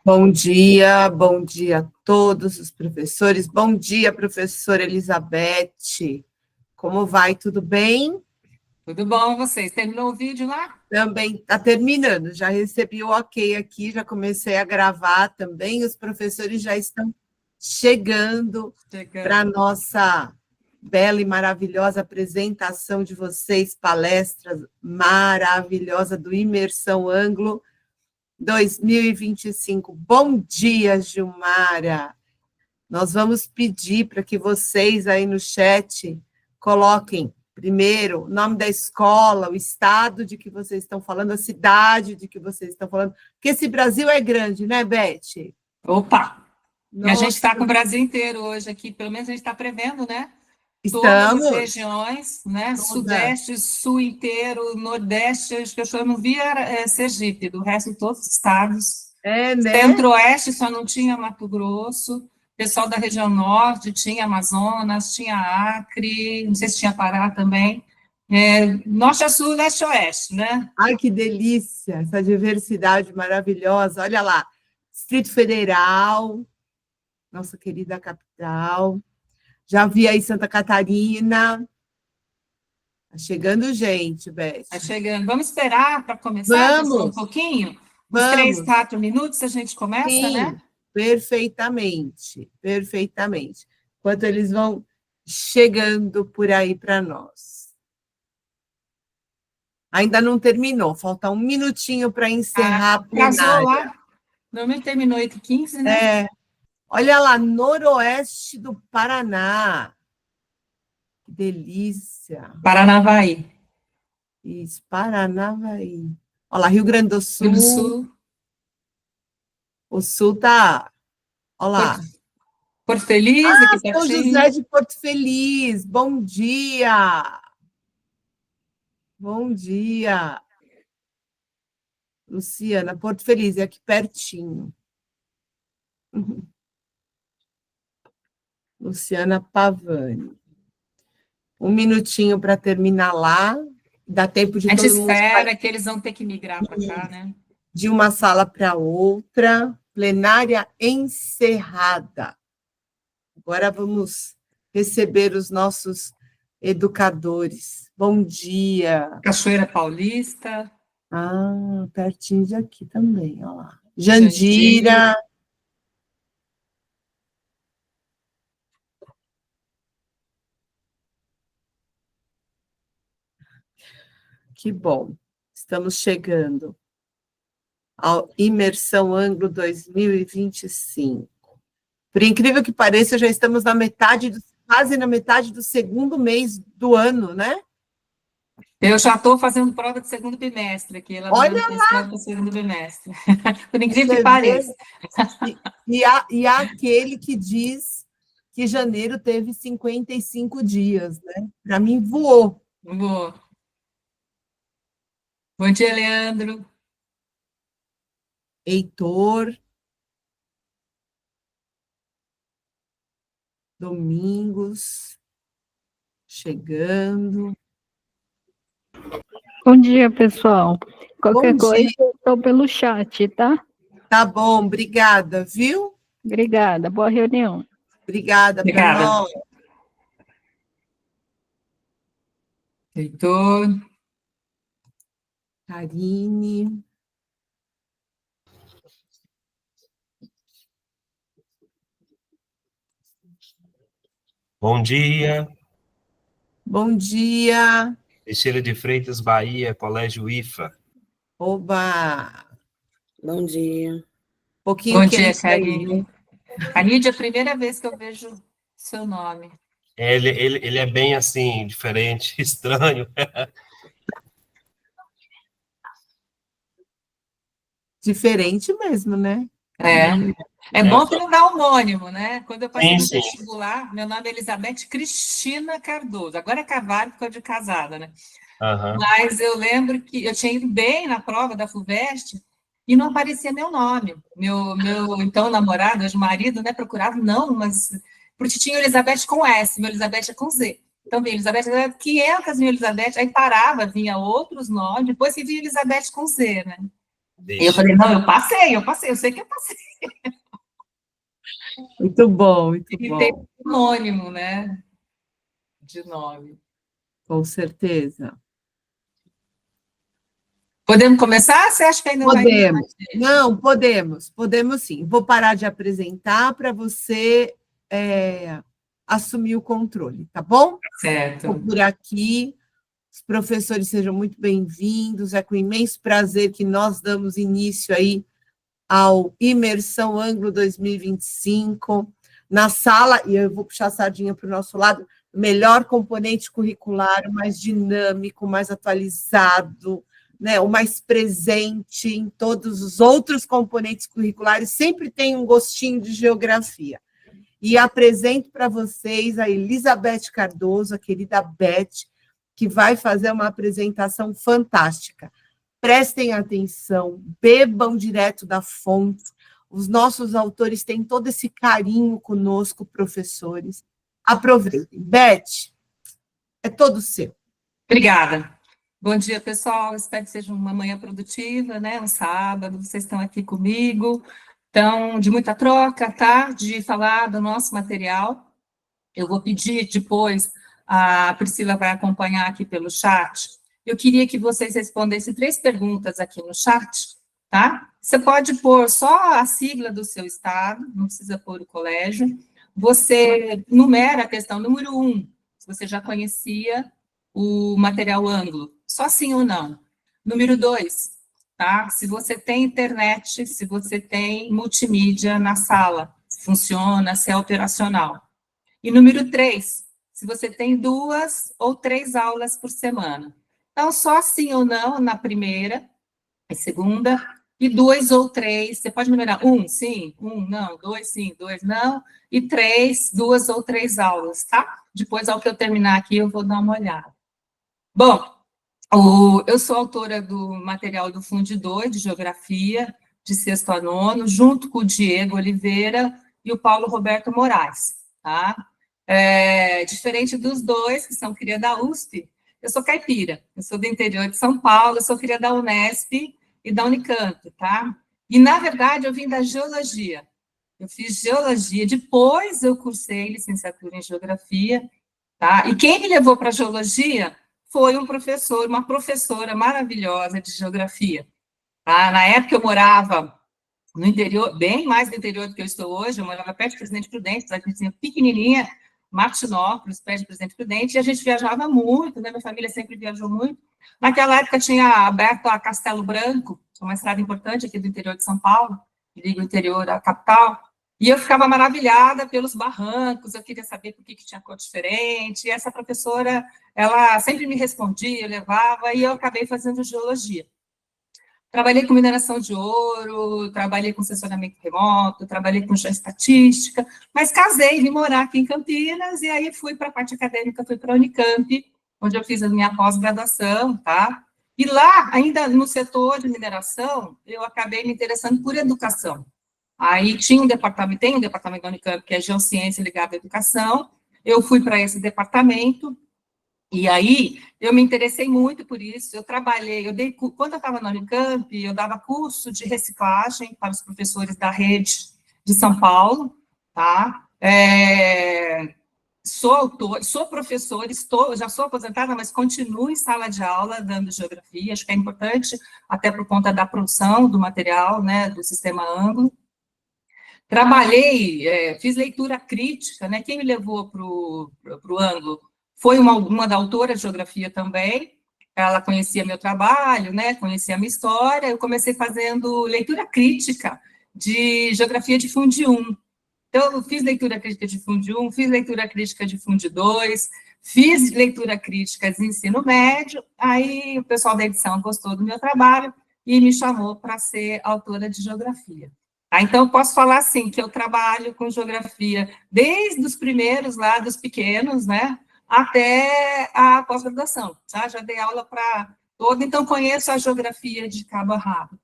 Bom dia a todos os professores. Bom dia, professora Elizabeth. Como vai? Tudo bem? Tudo bom, vocês? Terminou o vídeo lá? Também está terminando. Já recebi o ok aqui, já comecei a gravar também. Os professores já estão chegando para a nossa bela e maravilhosa apresentação de vocês, palestra maravilhosa do Imersão Anglo 2025. Bom dia, Gilmara. Nós vamos pedir para que vocês aí no chat coloquem primeiro o nome da escola, o estado de que vocês estão falando, a cidade de que vocês estão falando, porque esse Brasil é grande, né, Beth? Opa! Nossa. E a gente está com o Brasil inteiro hoje aqui, pelo menos a gente está prevendo, né? Estamos. Todas as regiões, né? Toda. Sudeste, Sul inteiro, Nordeste, acho que eu não via Sergipe, do resto de todos os estados. É, né? Centro-Oeste só não tinha Mato Grosso, pessoal da região Norte tinha Amazonas, tinha Acre, não sei se tinha Pará também. Norte a Sul, Leste a Oeste, né? Ai, que delícia, essa diversidade maravilhosa. Olha lá, Distrito Federal, nossa querida capital. Já vi aí Santa Catarina. Tá chegando gente, Beth. Tá chegando. Vamos esperar para começar? Vamos. Um pouquinho? Vamos. Uns 3, 4 minutos a gente começa, Sim, né? Perfeitamente, perfeitamente. Enquanto eles vão chegando por aí para nós. Ainda não terminou, falta um minutinho para encerrar a plenária. Lá. Normalmente terminou 8h15, né? É. Olha lá, noroeste do Paraná. Que delícia. Paranavaí. Isso, Paranavaí. Olha lá, Rio Grande do Sul. Rio do Sul. O Sul tá... Olha lá. Porto Feliz, aqui pertinho. São José de Porto Feliz. Bom dia. Bom dia. Luciana, Porto Feliz, é aqui pertinho. Luciana Pavani. Um minutinho para terminar lá. Dá tempo de todo mundo... A gente espera que eles vão ter que migrar para cá, né? De uma sala para outra. Plenária encerrada. Agora vamos receber os nossos educadores. Bom dia. Cachoeira Paulista. Pertinho de aqui também, olha lá. Jandira. Que bom. Estamos chegando ao Imersão Anglo 2025. Por incrível que pareça, já estamos quase na metade do segundo mês do ano, né? Eu já estou fazendo prova de segundo bimestre aqui. Olha lá! Do segundo bimestre. Por incrível que pareça. E há aquele que diz que janeiro teve 55 dias, né? Para mim, voou. Voou. Bom dia, Leandro. Heitor. Domingos. Chegando. Bom dia, pessoal. Qualquer coisa, eu estou pelo chat, tá? Tá bom, obrigada, viu? Obrigada, boa reunião. Obrigada. Para nós. Heitor. Karine. Bom dia. Bom dia. Teixeira de Freitas, Bahia, Colégio IFA. Oba! Bom dia. Bom dia, Karine. Karine, é a primeira vez que eu vejo seu nome. Ele é bem assim, diferente, estranho. Diferente mesmo, né? É bom que não dá homônimo, né? Quando eu passei no Sim. vestibular, meu nome é Elizabeth Cristina Cardoso. Agora é Carvalho, porque eu de casada, né? Uhum. Mas eu lembro que eu tinha ido bem na prova da FUVEST e não aparecia meu nome. Meu então namorado, hoje marido, né, procurava, não, mas... Porque tinha Elizabeth com S, meu Elizabeth é com Z. Então, vinha Elizabeth, 500 mil Elizabeth, aí parava, vinha outros nomes, depois que vinha Elizabeth com Z, né? E eu falei, não, eu passei, eu sei que eu passei. Muito bom, muito E bom. tem um sinônimo, né, de nome. Com certeza. Podemos começar? Você acha que ainda Podemos. vai? Não, podemos sim. Vou parar de apresentar para você assumir o controle, tá bom? Certo. Estou por aqui. Os professores sejam muito bem-vindos. É com imenso prazer que nós damos início aí ao Imersão Anglo 2025, na sala, e eu vou puxar a sardinha para o nosso lado, melhor componente curricular, mais dinâmico, mais atualizado, né, o mais presente em todos os outros componentes curriculares, sempre tem um gostinho de geografia. E apresento para vocês a Elizabeth Cardoso, a querida Beth, que vai fazer uma apresentação fantástica. Prestem atenção, bebam direto da fonte. Os nossos autores têm todo esse carinho conosco, professores. Aproveitem. Beth, é todo seu. Obrigada. Bom dia, pessoal. Espero que seja uma manhã produtiva, né? Um sábado, vocês estão aqui comigo. Então, de muita troca, tá? De falar do nosso material. Eu vou pedir depois, a Priscila vai acompanhar aqui pelo chat. Eu queria que vocês respondessem 3 perguntas aqui no chat, tá? Você pode pôr só a sigla do seu estado, não precisa pôr o colégio. Você numera a questão número 1, se você já conhecia o material Anglo, só sim ou não. Número 2, tá? Se você tem internet, se você tem multimídia na sala, se funciona, se é operacional. E número 3, se você tem 2 ou 3 aulas por semana. Então, só sim ou não na primeira e segunda, e 2 ou 3, você pode numerar 1, sim, 1, não, 2, sim, 2, não, e 3, 2 ou 3 aulas, tá? Depois, ao que eu terminar aqui, eu vou dar uma olhada. Bom, eu sou autora do material do Fundi 2, de Geografia, de 6º a 9º, junto com o Diego Oliveira e o Paulo Roberto Moraes, tá? Diferente dos dois, que são cria da USP, eu sou caipira, eu sou do interior de São Paulo, eu sou cria da Unesp e da Unicamp, tá? E, na verdade, eu vim da geologia. Eu fiz geologia, depois eu cursei licenciatura em geografia, tá? E quem me levou para a geologia foi um professor, uma professora maravilhosa de geografia, tá? Na época eu morava no interior, bem mais no interior do que eu estou hoje, eu morava perto de Presidente Prudente, a gente tinha pequenininha, Martinópolis, perto de Presidente Prudente, e a gente viajava muito, né? Minha família sempre viajou muito. Naquela época tinha aberto a Castelo Branco, uma estrada importante aqui do interior de São Paulo, que liga o interior à capital, e eu ficava maravilhada pelos barrancos, eu queria saber por que tinha cor diferente, e essa professora, ela sempre me respondia, levava, e eu acabei fazendo geologia. Trabalhei com mineração de ouro, trabalhei com sensoriamento remoto, trabalhei com geoestatística, mas casei, vim morar aqui em Campinas, e aí fui para a parte acadêmica, fui para a Unicamp, onde eu fiz a minha pós-graduação, tá? E lá, ainda no setor de mineração, eu acabei me interessando por educação. Aí tinha um departamento, tem um departamento da Unicamp, que é Geociência ligado à educação, eu fui para esse departamento, e aí, eu me interessei muito por isso, eu trabalhei, quando eu estava na Unicamp, eu dava curso de reciclagem para os professores da rede de São Paulo, tá? Sou professora, já sou aposentada, mas continuo em sala de aula dando geografia, acho que é importante, até por conta da produção do material, né, do sistema Anglo. Trabalhei, fiz leitura crítica, né, quem me levou para o Anglo foi uma da autora de geografia também, ela conhecia meu trabalho, né, conhecia a minha história, eu comecei fazendo leitura crítica de geografia de Fundi 1. Então, eu fiz leitura crítica de Fundi 1, fiz leitura crítica de Fundi 2, fiz leitura crítica de ensino médio, aí o pessoal da edição gostou do meu trabalho e me chamou para ser autora de geografia. Então, eu posso falar assim, que eu trabalho com geografia desde os primeiros lá, dos pequenos, né, até a pós-graduação, tá? Já dei aula para todo, então conheço a geografia de cabo a rabo.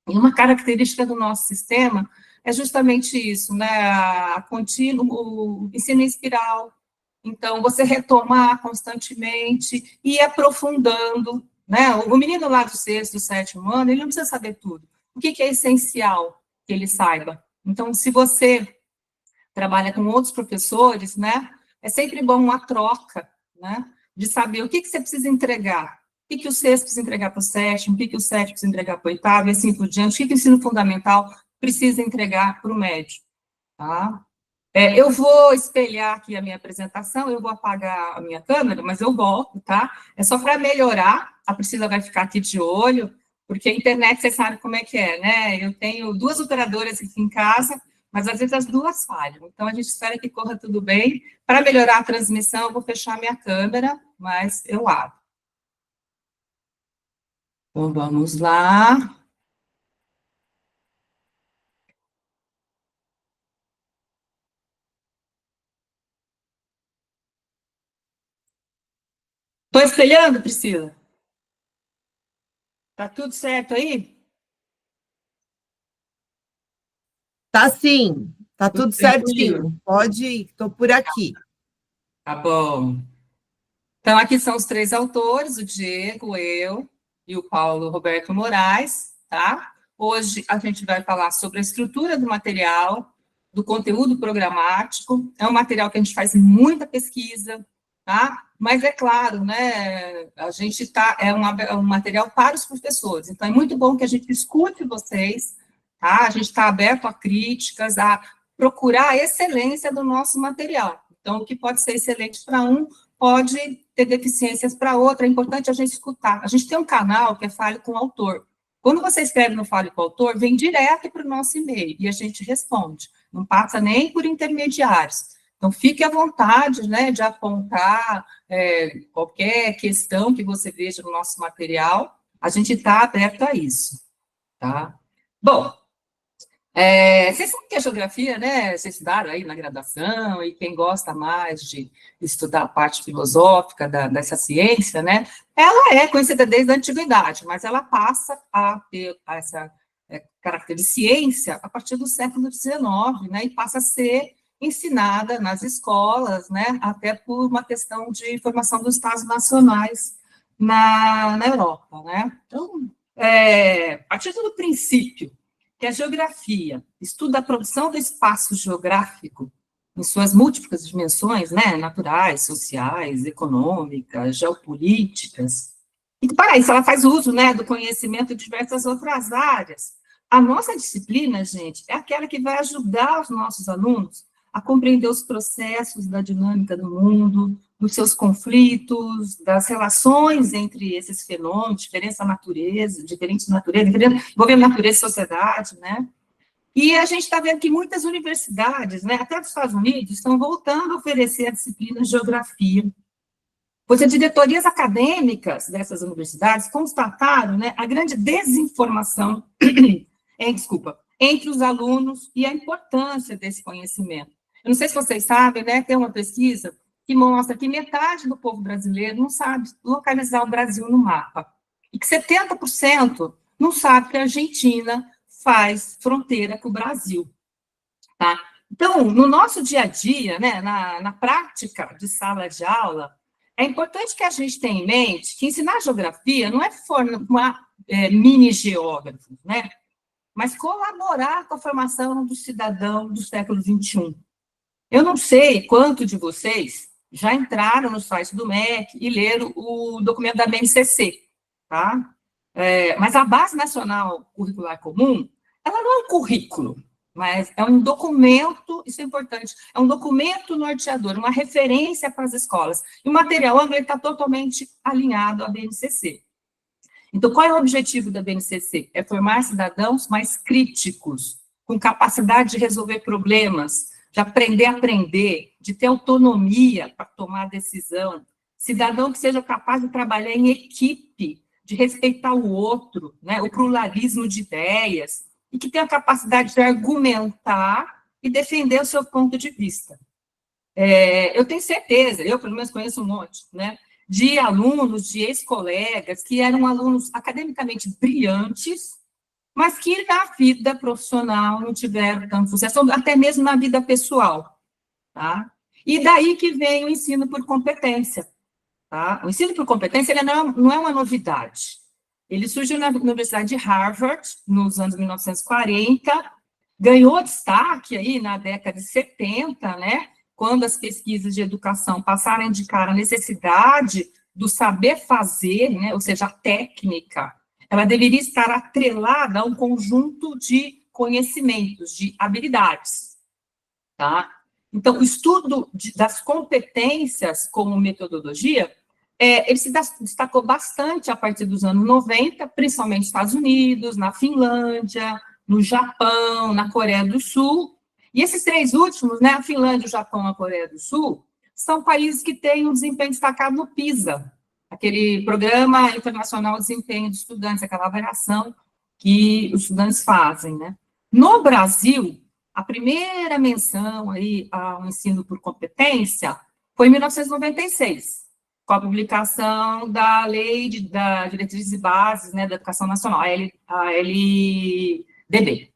E uma característica do nosso sistema é justamente isso, né? O ensino em espiral. Então, você retomar constantemente e ir aprofundando, né? O menino lá do 6º, 7º ano, ele não precisa saber tudo. o que é essencial que ele saiba. Então, se você trabalha com outros professores, né, é sempre bom uma troca, né, de saber o que você precisa entregar, o que o sexto precisa entregar para o sétimo, o que o sétimo precisa entregar para o oitavo, e assim por diante, o que o ensino fundamental precisa entregar para o médio, tá? Eu vou espelhar aqui a minha apresentação, eu vou apagar a minha câmera, mas eu volto, tá? É só para melhorar, a Priscila vai ficar aqui de olho, porque a internet, você sabe como é que é, né? Eu tenho 2 operadoras aqui em casa, mas às vezes as 2 falham. Então, a gente espera que corra tudo bem. Para melhorar a transmissão, eu vou fechar minha câmera, mas eu abro. Então, vamos lá. Estou espelhando, Priscila? Tá tudo certo aí? Tá sim, tá tudo certinho. Pode ir, estou por aqui. Tá bom. Então, aqui são os 3 autores, o Diego, eu e o Paulo Roberto Moraes, tá? Hoje a gente vai falar sobre a estrutura do material, do conteúdo programático. É um material que a gente faz muita pesquisa, tá? Mas é claro, né? A gente é um material para os professores. Então, é muito bom que a gente escute vocês, tá? A gente está aberto a críticas, a procurar a excelência do nosso material. Então, o que pode ser excelente para um, pode ter deficiências para outra, é importante a gente escutar. A gente tem um canal que é Fale com o Autor. Quando você escreve no Fale com o Autor, vem direto para o nosso e-mail e a gente responde, não passa nem por intermediários. Então, fique à vontade, né, de apontar qualquer questão que você veja no nosso material, a gente está aberto a isso, tá? Bom, vocês sabem que a geografia, né, vocês estudaram aí na graduação, e quem gosta mais de estudar a parte filosófica dessa ciência, né, ela é conhecida desde a antiguidade, mas ela passa a ter essa caráter de ciência a partir do século XIX, né, e passa a ser ensinada nas escolas, né, até por uma questão de formação dos Estados nacionais na Europa, né. Então, a título do princípio, que a geografia estuda a produção do espaço geográfico em suas múltiplas dimensões, né, naturais, sociais, econômicas, geopolíticas, e para isso ela faz uso, né, do conhecimento de diversas outras áreas. A nossa disciplina, gente, é aquela que vai ajudar os nossos alunos a compreender os processos da dinâmica do mundo, dos seus conflitos, das relações entre esses fenômenos, diferentes naturezas, envolvendo natureza e sociedade, né? E a gente está vendo que muitas universidades, né, até dos Estados Unidos, estão voltando a oferecer a disciplina de geografia, pois as diretorias acadêmicas dessas universidades constataram, né, a grande desinformação, entre os alunos e a importância desse conhecimento. Eu não sei se vocês sabem, né, tem uma pesquisa que mostra que metade do povo brasileiro não sabe localizar o Brasil no mapa, e que 70% não sabe que a Argentina faz fronteira com o Brasil, tá? Então, no nosso dia a dia, né, na prática de sala de aula, é importante que a gente tenha em mente que ensinar geografia não é formar mini-geógrafos, né, mas colaborar com a formação do cidadão do século XXI. Eu não sei quanto de vocês já entraram no site do MEC e leram o documento da BNCC, tá? Mas a Base Nacional Curricular Comum, ela não é um currículo, mas é um documento, isso é importante, é um documento norteador, uma referência para as escolas. E o material anglo está totalmente alinhado à BNCC. Então, qual é o objetivo da BNCC? É formar cidadãos mais críticos, com capacidade de resolver problemas, de aprender a aprender, de ter autonomia para tomar decisão, cidadão que seja capaz de trabalhar em equipe, de respeitar o outro, né, o pluralismo de ideias, e que tenha a capacidade de argumentar e defender o seu ponto de vista. Eu tenho certeza, eu pelo menos conheço um monte, né, de alunos, de ex-colegas, que eram alunos academicamente brilhantes, mas que na vida profissional não tiveram tanto sucesso, até mesmo na vida pessoal, tá? E daí que vem o ensino por competência, tá? O ensino por competência ele não é uma novidade, Ele surgiu na Universidade de Harvard, nos anos 1940, ganhou destaque aí na década de 70, né, quando as pesquisas de educação passaram a indicar a necessidade do saber fazer, né, ou seja, a técnica, ela deveria estar atrelada a um conjunto de conhecimentos, de habilidades, tá? Então, o estudo das competências como metodologia, ele se destacou bastante a partir dos anos 90, principalmente nos Estados Unidos, na Finlândia, no Japão, na Coreia do Sul. E esses três últimos, né, a Finlândia, o Japão e a Coreia do Sul, são países que têm um desempenho destacado no PISA, aquele Programa Internacional de Desempenho dos Estudantes, aquela avaliação que os estudantes fazem, né? No Brasil, a primeira menção aí ao ensino por competência foi em 1996, com a publicação da Lei da Diretrizes e Bases, né, da Educação Nacional, a LDB.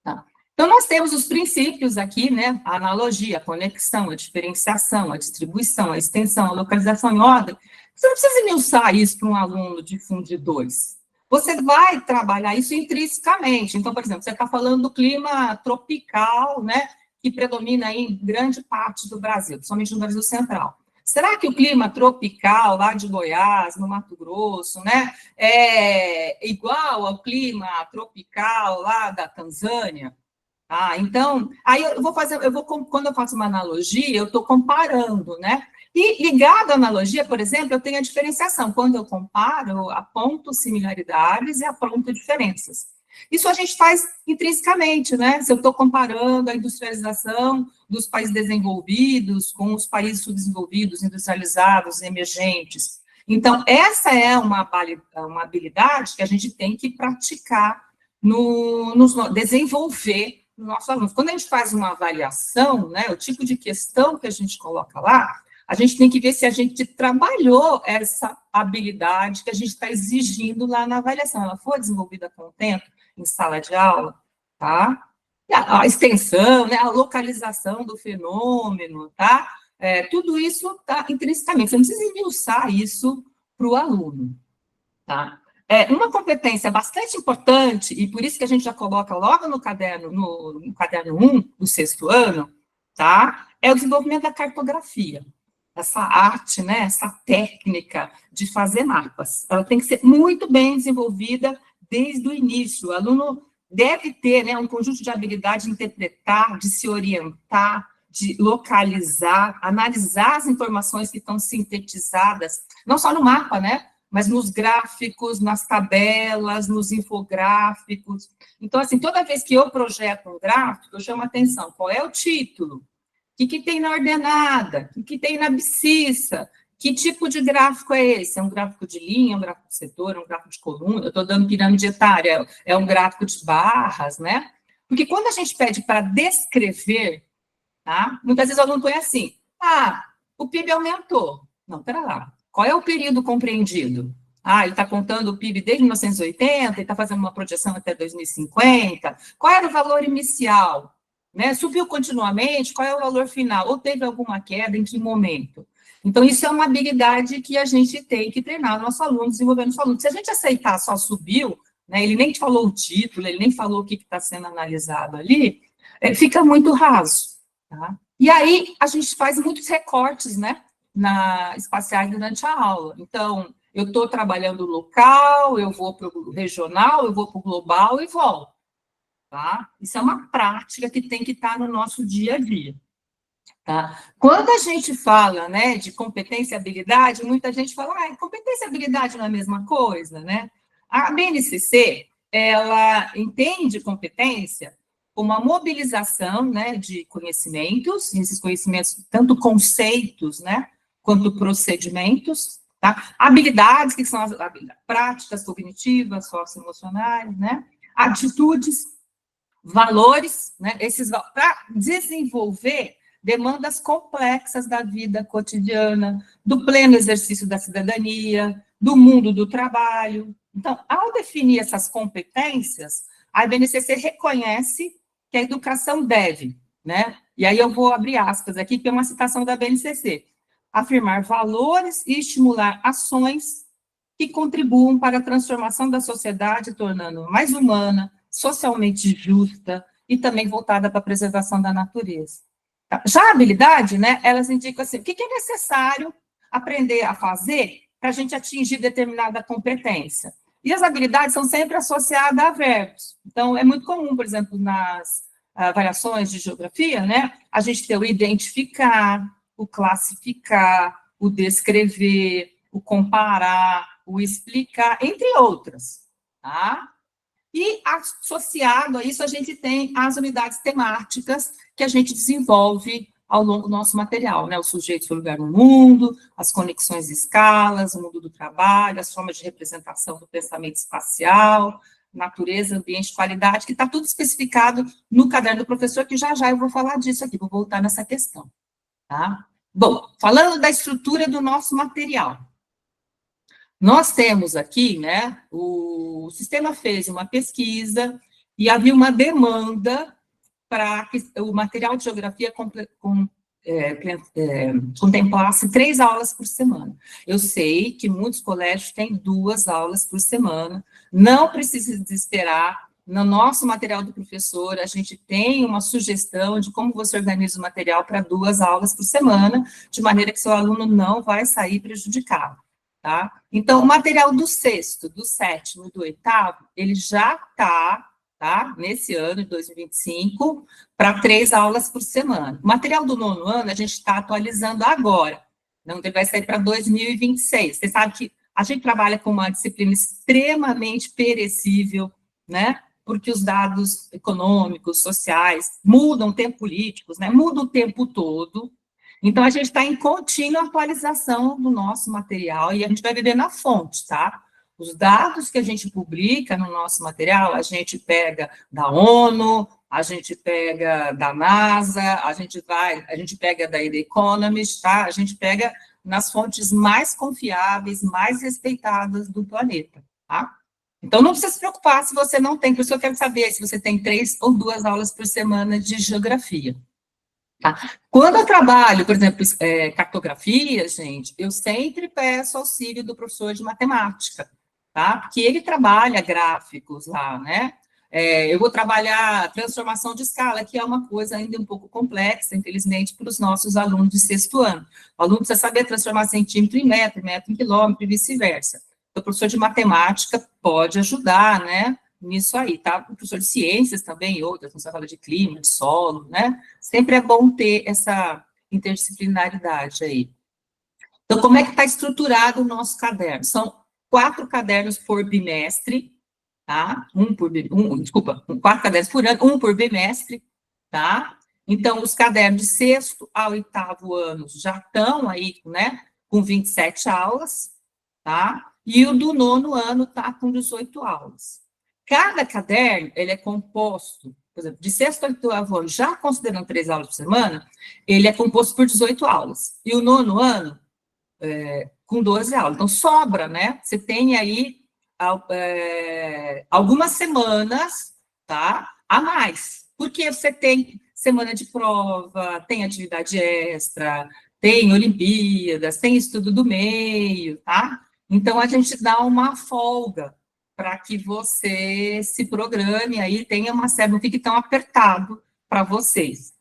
Tá. Então, nós temos os princípios aqui, né, a analogia, a conexão, a diferenciação, a distribuição, a extensão, a localização em ordem. Você não precisa esmiuçar isso para um aluno de Fundo 2. Você vai trabalhar isso intrinsecamente. Então, por exemplo, você está falando do clima tropical, né, que predomina aí em grande parte do Brasil, principalmente no Brasil Central. Será que o clima tropical lá de Goiás, no Mato Grosso, né, é igual ao clima tropical lá da Tanzânia? Ah, então, aí quando eu faço uma analogia, eu estou comparando, né? E ligado à analogia, por exemplo, eu tenho a diferenciação. Quando eu comparo, eu aponto similaridades e aponto diferenças. Isso a gente faz intrinsecamente, né? Se eu estou comparando a industrialização dos países desenvolvidos com os países subdesenvolvidos, industrializados, emergentes. Então, essa é uma habilidade que a gente tem que praticar, desenvolver nos nossos alunos. Quando a gente faz uma avaliação, né, o tipo de questão que a gente coloca lá, a gente tem que ver se a gente trabalhou essa habilidade que a gente está exigindo lá na avaliação. Ela foi desenvolvida com o tempo, em sala de aula, tá? A extensão, né, a localização do fenômeno, tá? Tudo isso está intrinsecamente. Você não precisa esmiuçar isso para o aluno, tá? Uma competência bastante importante, e por isso que a gente já coloca logo no caderno 1 do 6º ano, tá? É o desenvolvimento da cartografia. Essa arte, né, essa técnica de fazer mapas. Ela tem que ser muito bem desenvolvida desde o início. O aluno deve ter, né, um conjunto de habilidades de interpretar, de se orientar, de localizar, analisar as informações que estão sintetizadas, não só no mapa, né, mas nos gráficos, nas tabelas, nos infográficos. Então, assim, toda vez que eu projeto um gráfico, eu chamo a atenção. Qual é o título? O que tem na ordenada? O que tem na abscissa? Que tipo de gráfico é esse? É um gráfico de linha, é um gráfico de setor, é um gráfico de coluna? Eu estou dando pirâmide etária, é um gráfico de barras, né? Porque quando a gente pede para descrever, tá? Muitas vezes o aluno põe assim, o PIB aumentou. Não, pera lá. Qual é o período compreendido? Ele está contando o PIB desde 1980, ele está fazendo uma projeção até 2050. Qual era o valor inicial? Né? Subiu continuamente? Qual é o valor final? Ou teve alguma queda? Em que momento? Então, isso é uma habilidade que a gente tem que treinar o nosso aluno, desenvolver nosso aluno. Se a gente aceitar só subiu, né, ele nem te falou o título, ele nem falou o que está sendo analisado ali, fica muito raso. Tá? E aí, a gente faz muitos recortes, né, espaciais durante a aula. Então, eu estou trabalhando local, eu vou para o regional, eu vou para o global e volto. Tá? Isso é uma prática que tem que estar no nosso dia a dia. Tá? Quando a gente fala, né, de competência e habilidade, muita gente fala, competência e habilidade não é a mesma coisa, né? A BNCC, ela entende competência como a mobilização, né, de conhecimentos, e esses conhecimentos, tanto conceitos, né, quanto procedimentos, tá? Habilidades, que são as habilidades práticas, cognitivas, socioemocionais, né? Atitudes, valores, né? Para desenvolver demandas complexas da vida cotidiana, do pleno exercício da cidadania, do mundo do trabalho. Então, ao definir essas competências, a BNCC reconhece que a educação deve, né? E aí eu vou abrir aspas aqui, que é uma citação da BNCC, afirmar valores e estimular ações que contribuam para a transformação da sociedade, tornando mais humana, socialmente justa e também voltada para a preservação da natureza. Tá? Já a habilidade, né, elas indicam assim, o que é necessário aprender a fazer para a gente atingir determinada competência. E as habilidades são sempre associadas a verbos. Então, é muito comum, por exemplo, nas variações de geografia, né, a gente ter o identificar, o classificar, o descrever, o comparar, o explicar, entre outras, tá? E associado a isso, a gente tem as unidades temáticas que a gente desenvolve ao longo do nosso material, né? O sujeito, seu lugar no mundo, as conexões e escalas, o mundo do trabalho, as formas de representação do pensamento espacial, natureza, ambiente, qualidade, que está tudo especificado no caderno do professor, que já eu vou falar disso aqui, vou voltar nessa questão, tá? Bom, falando da estrutura do nosso material, nós temos aqui, né, o sistema fez uma pesquisa e havia uma demanda para que o material de geografia contemplasse 3 aulas por semana. Eu sei que muitos colégios têm 2 aulas por semana, não precisa desesperar. No nosso material do professor, a gente tem uma sugestão de como você organiza o material para 2 aulas por semana, de maneira que seu aluno não vai sair prejudicado, tá? Então, o material do 6º, do 7º e do 8º, ele já está, tá, nesse ano de 2025, para 3 aulas por semana. O material do 9º ano, a gente está atualizando agora, não vai sair para 2026. Você sabe que a gente trabalha com uma disciplina extremamente perecível, né? Porque os dados econômicos, sociais, mudam, tempo políticos, né? Mudam o tempo todo. Então, a gente está em contínua atualização do nosso material e a gente vai viver na fonte, tá? Os dados que a gente publica no nosso material, a gente pega da ONU, a gente pega da NASA, a gente pega da The Economist, tá? A gente pega nas fontes mais confiáveis, mais respeitadas do planeta, tá? Então, não precisa se preocupar se você não tem, por isso eu quero saber se você tem 3 ou 2 aulas por semana de geografia. Tá? Quando eu trabalho, por exemplo, cartografia, gente, eu sempre peço auxílio do professor de matemática, tá? Porque ele trabalha gráficos lá, né? Eu vou trabalhar transformação de escala, que é uma coisa ainda um pouco complexa, infelizmente, para os nossos alunos de 6º ano. O aluno precisa saber transformar centímetro em metro, metro em quilômetro e vice-versa. Então, o professor de matemática pode ajudar, né, nisso aí, tá? O professor de ciências também, e outras, você fala de clima, de solo, né? Sempre é bom ter essa interdisciplinaridade aí. Então, como é que está estruturado o nosso caderno? São 4 cadernos por bimestre, tá? 4 cadernos por ano, 1 por bimestre, tá? Então, os cadernos de 6º ao 8º ano já estão aí, né, com 27 aulas, tá? E o do 9º ano está com 18 aulas. Cada caderno, ele é composto, por exemplo, de 6º ao 8º ano, já considerando 3 aulas por semana, ele é composto por 18 aulas. E o 9º ano, com 12 aulas. Então, sobra, né? Você tem aí algumas semanas, tá? A mais. Porque você tem semana de prova, tem atividade extra, tem Olimpíadas, tem estudo do meio, tá? Então, a gente dá uma folga para que você se programe aí, tenha uma série, não fique tão apertado para vocês.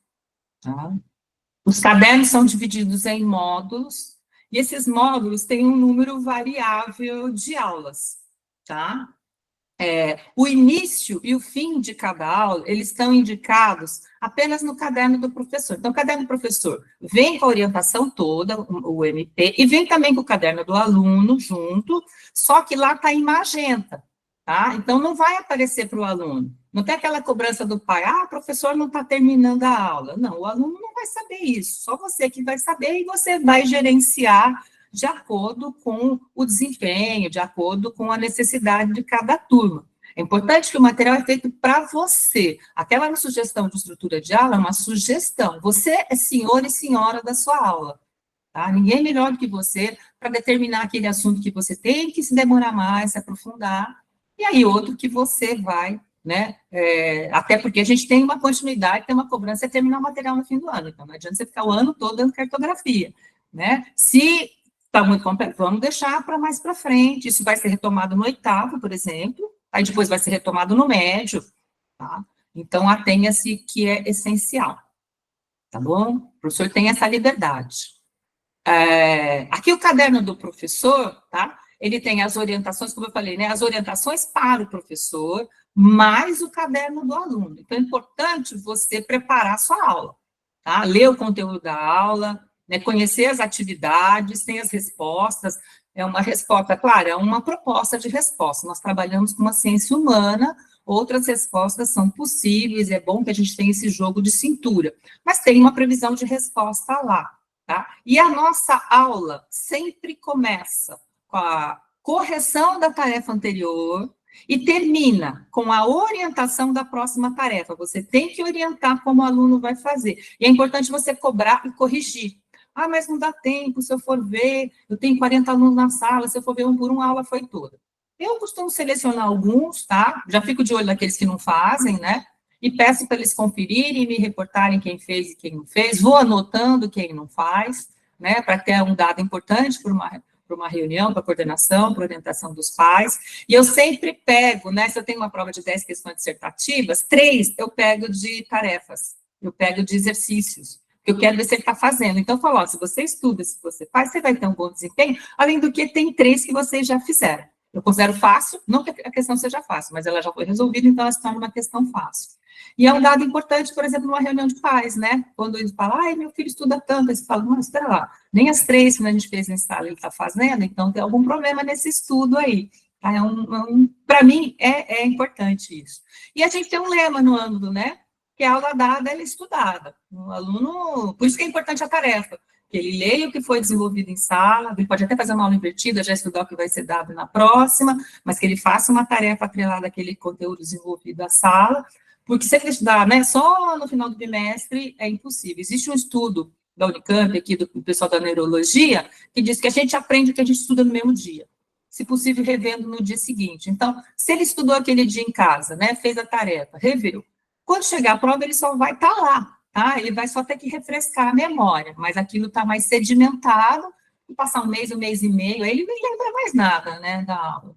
Tá? Os cadernos são divididos em módulos, e esses módulos têm um número variável de aulas, tá? O início e o fim de cada aula, eles estão indicados apenas no caderno do professor. Então, o caderno do professor vem com a orientação toda, o MP, e vem também com o caderno do aluno junto, só que lá está em magenta, tá? Então, não vai aparecer para o aluno. Não tem aquela cobrança do pai, o professor não está terminando a aula. Não, o aluno não vai saber isso, só você que vai saber e você vai gerenciar de acordo com o desempenho, de acordo com a necessidade de cada turma. É importante que o material é feito para você. Aquela sugestão de estrutura de aula é uma sugestão. Você é senhor e senhora da sua aula. Tá? Ninguém é melhor do que você para determinar aquele assunto que você tem que se demorar mais, se aprofundar, e aí outro que você vai, né? Até porque a gente tem uma continuidade, tem uma cobrança de terminar o material no fim do ano. Então, não adianta você ficar o ano todo dando cartografia, né? Se Está muito complexo. Vamos deixar para mais para frente. Isso vai ser retomado no 8º, por exemplo. Aí depois vai ser retomado no médio. Tá? Então, atenha-se que é essencial. Tá bom? O professor tem essa liberdade. Aqui o caderno do professor, tá? Ele tem as orientações, como eu falei, né? As orientações para o professor, mais o caderno do aluno. Então, é importante você preparar a sua aula, tá? Ler o conteúdo da aula, né? Conhecer as atividades, tem as respostas. É uma resposta, claro, é uma proposta de resposta. Nós trabalhamos com uma ciência humana, outras respostas são possíveis, é bom que a gente tenha esse jogo de cintura, mas tem uma previsão de resposta lá, tá? E a nossa aula sempre começa com a correção da tarefa anterior e termina com a orientação da próxima tarefa. Você tem que orientar como o aluno vai fazer. E é importante você cobrar e corrigir. Ah, mas não dá tempo, se eu for ver, eu tenho 40 alunos na sala, se eu for ver um por um, a aula foi toda. Eu costumo selecionar alguns, tá? Já fico de olho naqueles que não fazem, né? E peço para eles conferirem e me reportarem quem fez e quem não fez. Vou anotando quem não faz, né? Para ter um dado importante para uma reunião, para coordenação, para orientação dos pais. E eu sempre pego, né? Se eu tenho uma prova de 10 questões dissertativas, 3 eu pego de tarefas, eu pego de exercícios. Eu quero ver se ele está fazendo. Então, eu falo, ó, se você estuda, se você faz, você vai ter um bom desempenho, além do que tem 3 que vocês já fizeram. Eu considero fácil, não que a questão seja fácil, mas ela já foi resolvida, então ela se torna uma questão fácil. E é um dado importante, por exemplo, numa reunião de pais, né? Quando eles falam, ai, meu filho estuda tanto, aí você fala, não, espera lá, nem as 3 que a gente fez em sala ele está fazendo, então tem algum problema nesse estudo aí. Tá? Para mim, é importante isso. E a gente tem um lema no âmbito, né? Que a aula dada, ela é estudada. O aluno, por isso que é importante a tarefa, que ele leia o que foi desenvolvido em sala, ele pode até fazer uma aula invertida, já estudar o que vai ser dado na próxima, mas que ele faça uma tarefa atrelada àquele conteúdo desenvolvido à sala, porque se ele estudar, né, só no final do bimestre, é impossível. Existe um estudo da Unicamp, aqui do pessoal da neurologia, que diz que a gente aprende o que a gente estuda no mesmo dia, se possível, revendo no dia seguinte. Então, se ele estudou aquele dia em casa, né, fez a tarefa, reveu, quando chegar a prova, ele só vai estar lá, tá? Ele vai só ter que refrescar a memória, mas aquilo está mais sedimentado, e passar um mês e meio, aí ele nem lembra mais nada, né, da aula.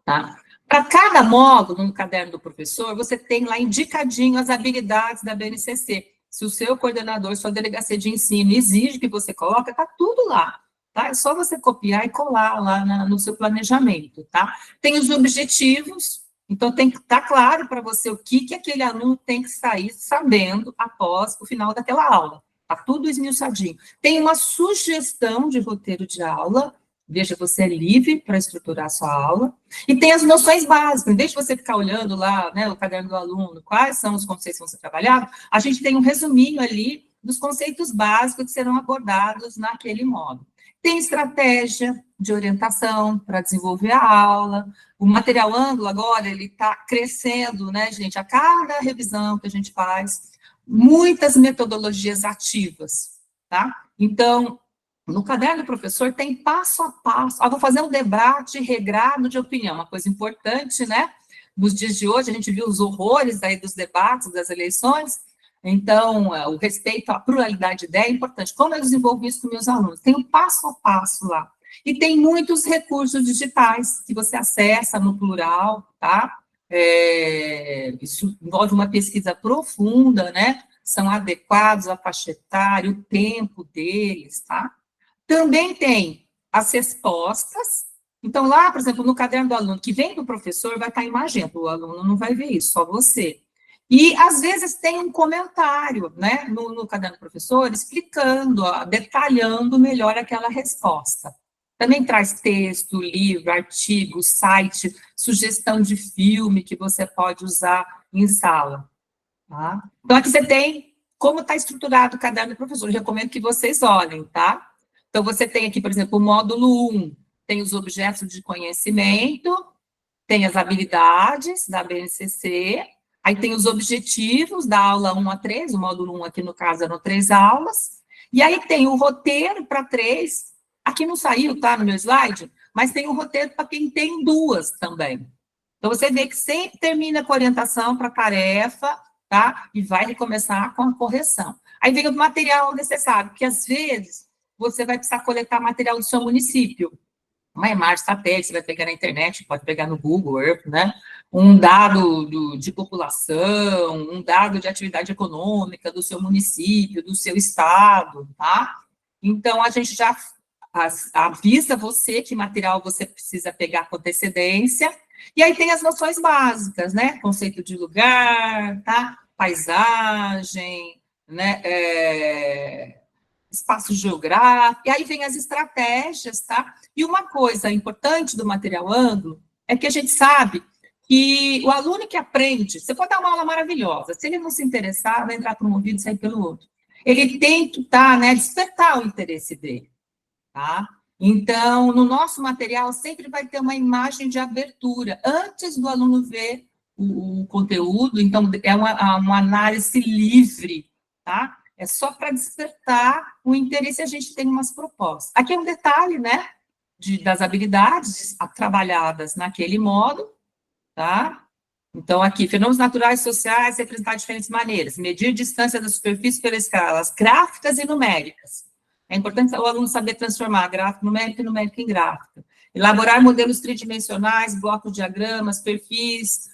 Tá? Para cada módulo no caderno do professor, você tem lá indicadinho as habilidades da BNCC. Se o seu coordenador, sua delegacia de ensino exige que você coloque, está tudo lá. Tá? É só você copiar e colar lá no seu planejamento. Tá? Tem os objetivos. Então, tem que estar claro para você o que aquele aluno tem que sair sabendo após o final daquela aula. Está tudo esmiuçadinho. Tem uma sugestão de roteiro de aula. Veja, você é livre para estruturar a sua aula. E tem as noções básicas. Em vez de você ficar olhando lá, né, o caderno do aluno, quais são os conceitos que vão ser trabalhados, a gente tem um resuminho ali dos conceitos básicos que serão abordados naquele módulo. Tem estratégia de orientação para desenvolver a aula. O material ângulo agora, ele está crescendo, né, gente? A cada revisão que a gente faz, muitas metodologias ativas, tá? Então, no caderno do professor tem passo a passo. Vou fazer um debate regrado de opinião, uma coisa importante, né? Nos dias de hoje, a gente viu os horrores aí dos debates, das eleições. Então, o respeito à pluralidade de ideia é importante. Como eu desenvolvo isso com meus alunos? Tem um passo a passo lá. E tem muitos recursos digitais que você acessa no plural, tá? Isso envolve uma pesquisa profunda, né? São adequados à faixa etária, o tempo deles, tá? Também tem as respostas. Então, lá, por exemplo, no caderno do aluno, que vem do professor, vai estar em magenta. O aluno não vai ver isso, só você. E, às vezes, tem um comentário, né, no caderno do professor, explicando, detalhando melhor aquela resposta. Também traz texto, livro, artigo, site, sugestão de filme que você pode usar em sala. Tá? Então, aqui você tem como está estruturado o caderno do professor. Eu recomendo que vocês olhem, tá? Então, você tem aqui, por exemplo, o módulo 1, tem os objetos de conhecimento, tem as habilidades da BNCC, aí tem os objetivos da aula 1 a 3, o módulo 1 aqui no caso eram 3 aulas, e aí tem o roteiro para 3, aqui não saiu, tá, no meu slide, mas tem o roteiro para quem tem 2 também. Então, você vê que sempre termina com orientação para a tarefa, tá, e vai recomeçar com a correção. Aí vem o material necessário, porque às vezes você vai precisar coletar material do seu município. Uma imagem satélite, você vai pegar na internet, pode pegar no Google Earth, né? Um dado de população, um dado de atividade econômica do seu município, do seu estado, tá? Então, a gente já avisa você que material você precisa pegar com antecedência, e aí tem as noções básicas, né? Conceito de lugar, tá? Paisagem, né? Espaço geográfico, e aí vem as estratégias, tá? E uma coisa importante do material ângulo é que a gente sabe que o aluno que aprende, você pode dar uma aula maravilhosa, se ele não se interessar, vai entrar por um ouvido e sair pelo outro. Ele tem que né, despertar o interesse dele, tá? Então, no nosso material, sempre vai ter uma imagem de abertura, antes do aluno ver o conteúdo, então, é uma análise livre, tá? É só para despertar o interesse, a gente tem umas propostas. Aqui é um detalhe, né, das habilidades trabalhadas naquele modo, tá? Então, aqui, fenômenos naturais e sociais representados de diferentes maneiras. Medir distância da superfície pelas escalas gráficas e numéricas. É importante o aluno saber transformar gráfico numérico e numérico em gráfico. Elaborar modelos tridimensionais, blocos de diagramas, perfis,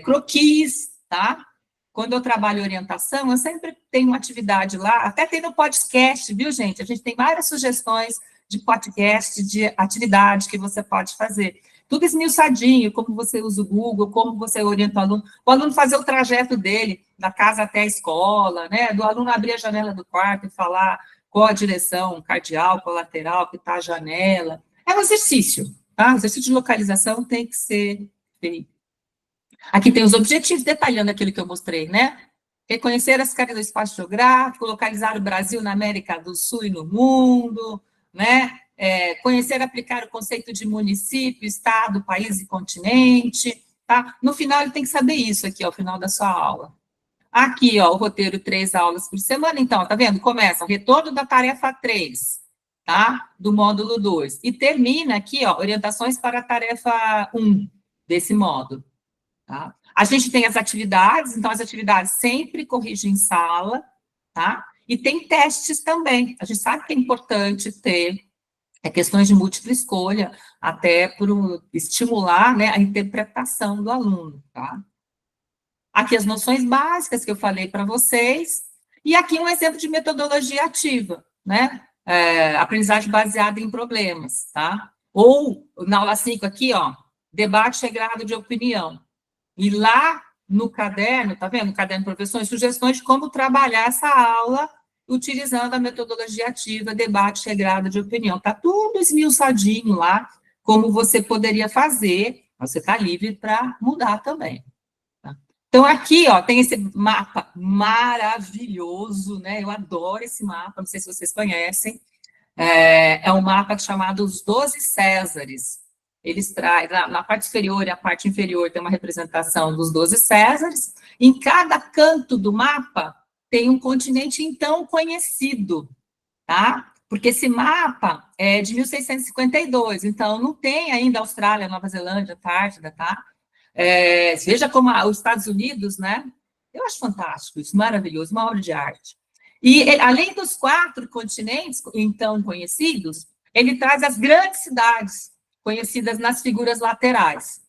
croquis, tá? Quando eu trabalho orientação, eu sempre tenho uma atividade lá, até tem no podcast, viu, gente? A gente tem várias sugestões de podcast, de atividade que você pode fazer. Tudo esmiuçadinho, como você usa o Google, como você orienta o aluno fazer o trajeto dele, da casa até a escola, né? Do aluno abrir a janela do quarto e falar qual a direção cardial, qual a lateral, que está a janela. É um exercício, tá? O exercício de localização tem que ser feito. Aqui tem os objetivos, detalhando aquilo que eu mostrei, né? Reconhecer as características do espaço geográfico, localizar o Brasil na América do Sul e no mundo, né? Conhecer e aplicar o conceito de município, estado, país e continente, tá? No final, ele tem que saber isso aqui, ao final da sua aula. Aqui, ó, o roteiro 3 aulas por semana, então, tá vendo? Começa o retorno da tarefa 3, tá? Do módulo 2. E termina aqui, ó, orientações para a tarefa 1 desse módulo. Tá? A gente tem as atividades, então as atividades sempre corrigem em sala, tá? E tem testes também. A gente sabe que é importante ter questões de múltipla escolha, até por estimular, né, a interpretação do aluno, tá? Aqui as noções básicas que eu falei para vocês, e aqui um exemplo de metodologia ativa, né? Aprendizagem baseada em problemas, tá? Ou, na aula 5 aqui, ó, debate regrado de opinião. E lá no caderno, tá vendo? No caderno de professores, sugestões de como trabalhar essa aula utilizando a metodologia ativa, debate regrado de opinião. Tá tudo esmiuçadinho lá, como você poderia fazer, você está livre para mudar também. Tá? Então, aqui, ó, tem esse mapa maravilhoso, né? Eu adoro esse mapa, não sei se vocês conhecem. É um mapa chamado Os 12 Césares. Eles trazem, na parte superior e a parte inferior tem uma representação dos 12 Césares. Em cada canto do mapa tem um continente então conhecido, tá? Porque esse mapa é de 1652, então não tem ainda Austrália, Nova Zelândia, Antártida, tá? Veja como os Estados Unidos, né? Eu acho fantástico isso, maravilhoso, uma obra de arte. E além dos 4 continentes, então, conhecidos, ele traz as grandes cidades, conhecidas nas figuras laterais,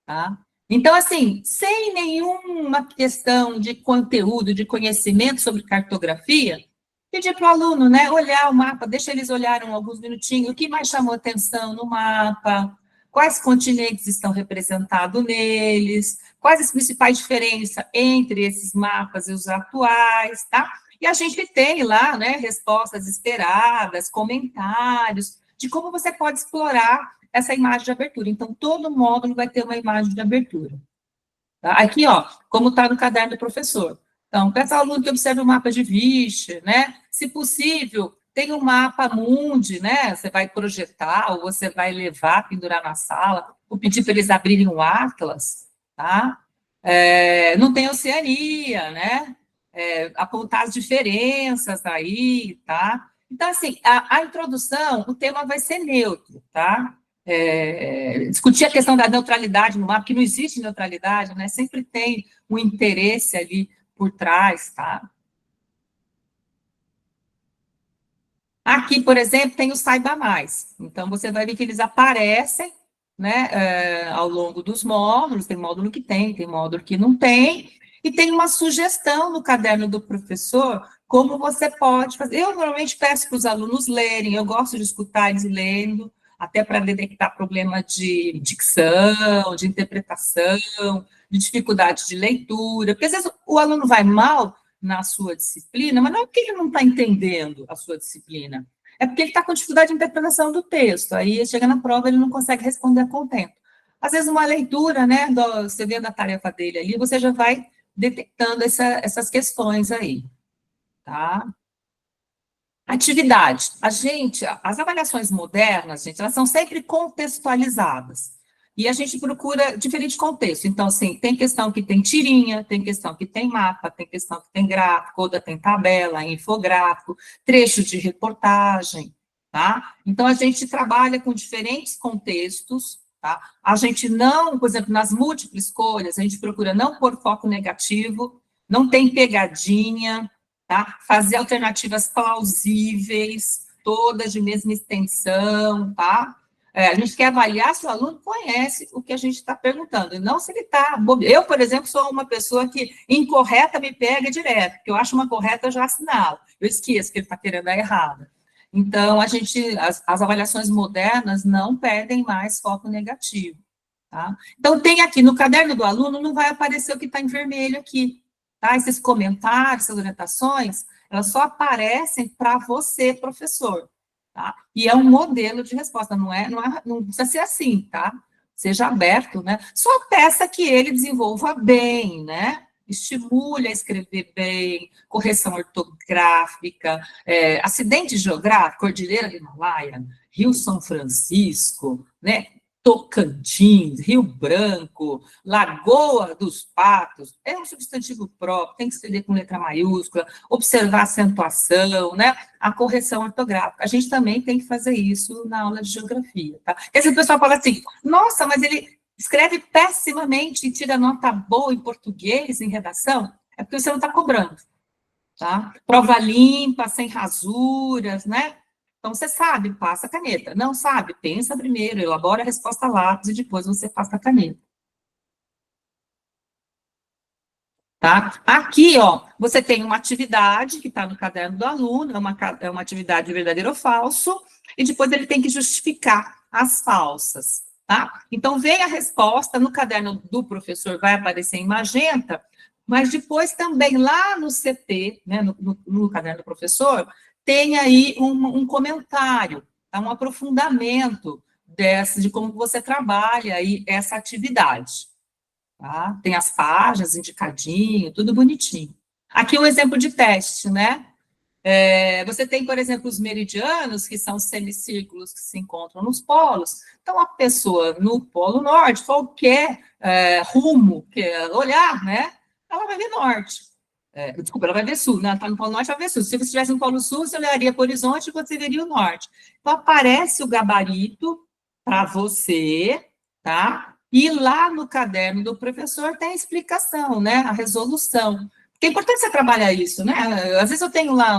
tá? Então, assim, sem nenhuma questão de conteúdo, de conhecimento sobre cartografia, pedir para o aluno, né, olhar o mapa, deixa eles olharem alguns minutinhos, o que mais chamou atenção no mapa, quais continentes estão representados neles, quais as principais diferenças entre esses mapas e os atuais, tá? E a gente tem lá, né, respostas esperadas, comentários, de como você pode explorar essa imagem de abertura. Então, todo módulo vai ter uma imagem de abertura. Tá? Aqui, ó, como está no caderno do professor. Então, peça ao aluno que observe o mapa de Vischer, né? Se possível, tem um mapa mundi, né? Você vai projetar, ou você vai levar, pendurar na sala, ou pedir para eles abrirem o Atlas, tá? Não tem Oceania, né? Apontar as diferenças aí, tá? Então, assim, a introdução, o tema vai ser neutro, tá? Discutir a questão da neutralidade no mapa, que não existe neutralidade, né? Sempre tem um interesse ali por trás, tá? Aqui, por exemplo, tem o Saiba Mais. Então, você vai ver que eles aparecem, né, ao longo dos módulos, tem módulo que tem módulo que não tem, e tem uma sugestão no caderno do professor, como você pode fazer. Eu normalmente peço para os alunos lerem, eu gosto de escutar eles lendo, até para detectar problema de dicção, de interpretação, de dificuldade de leitura, porque às vezes o aluno vai mal na sua disciplina, mas não é porque ele não está entendendo a sua disciplina, é porque ele está com dificuldade de interpretação do texto, aí chega na prova, ele não consegue responder a contento. Às vezes, uma leitura, né, você vendo a tarefa dele ali, você já vai detectando essas questões aí, tá? Atividade. As avaliações modernas, gente, elas são sempre contextualizadas. E a gente procura diferente contexto. Então, assim, tem questão que tem tirinha, tem questão que tem mapa, tem questão que tem gráfico, outra tem tabela, infográfico, trecho de reportagem, tá? Então, a gente trabalha com diferentes contextos, tá? A gente não, por exemplo, nas múltiplas escolhas, a gente procura não pôr foco negativo, não tem pegadinha, tá? Fazer alternativas plausíveis, todas de mesma extensão, tá? A gente quer avaliar se o aluno conhece o que a gente está perguntando, e não se ele está bobeando. Eu, por exemplo, sou uma pessoa que incorreta me pega direto, porque eu acho uma correta, eu já assinalo. Eu esqueço que ele está querendo a errada. Então, as avaliações modernas não perdem mais foco negativo, tá? Então, tem aqui, no caderno do aluno, não vai aparecer o que está em vermelho aqui, tá? Esses comentários, essas orientações, elas só aparecem para você, professor. Tá? E é um modelo de resposta, não precisa ser assim, tá? Seja aberto, né? Só peça que ele desenvolva bem, né? Estimule a escrever bem, correção ortográfica, acidente geográfico, Cordilheira do Himalaia, Rio São Francisco, né? Tocantins, Rio Branco, Lagoa dos Patos, é um substantivo próprio, tem que escrever com letra maiúscula, observar a acentuação, né? A correção ortográfica. A gente também tem que fazer isso na aula de geografia, tá? Porque esse pessoal fala assim, nossa, mas ele escreve pessimamente e tira nota boa em português, em redação, é porque você não está cobrando, tá? Prova limpa, sem rasuras, né? Então, você sabe, passa a caneta. Não sabe, pensa primeiro, elabora a resposta lápis e depois você passa a caneta. Tá? Aqui, ó, você tem uma atividade que está no caderno do aluno, é uma atividade verdadeiro ou falso, e depois ele tem que justificar as falsas, tá? Então, vem a resposta, no caderno do professor vai aparecer em magenta, mas depois também lá no CT, né, no caderno do professor, tem aí um comentário, tá? Um aprofundamento de como você trabalha aí essa atividade. Tá? Tem as páginas, indicadinho, tudo bonitinho. Aqui um exemplo de teste, né? Você tem, por exemplo, os meridianos, que são semicírculos que se encontram nos polos. Então, a pessoa no polo norte, qualquer rumo que olhar, né? Ela vai ver norte. Desculpa, ela vai ver sul, né? Ela está no polo norte, ela vai ver sul. Se você estivesse no polo sul, você olharia para o horizonte e você veria o norte. Então, aparece o gabarito para você, tá? E lá no caderno do professor tem a explicação, né? A resolução. Porque é importante você trabalhar isso, né? Às vezes eu tenho lá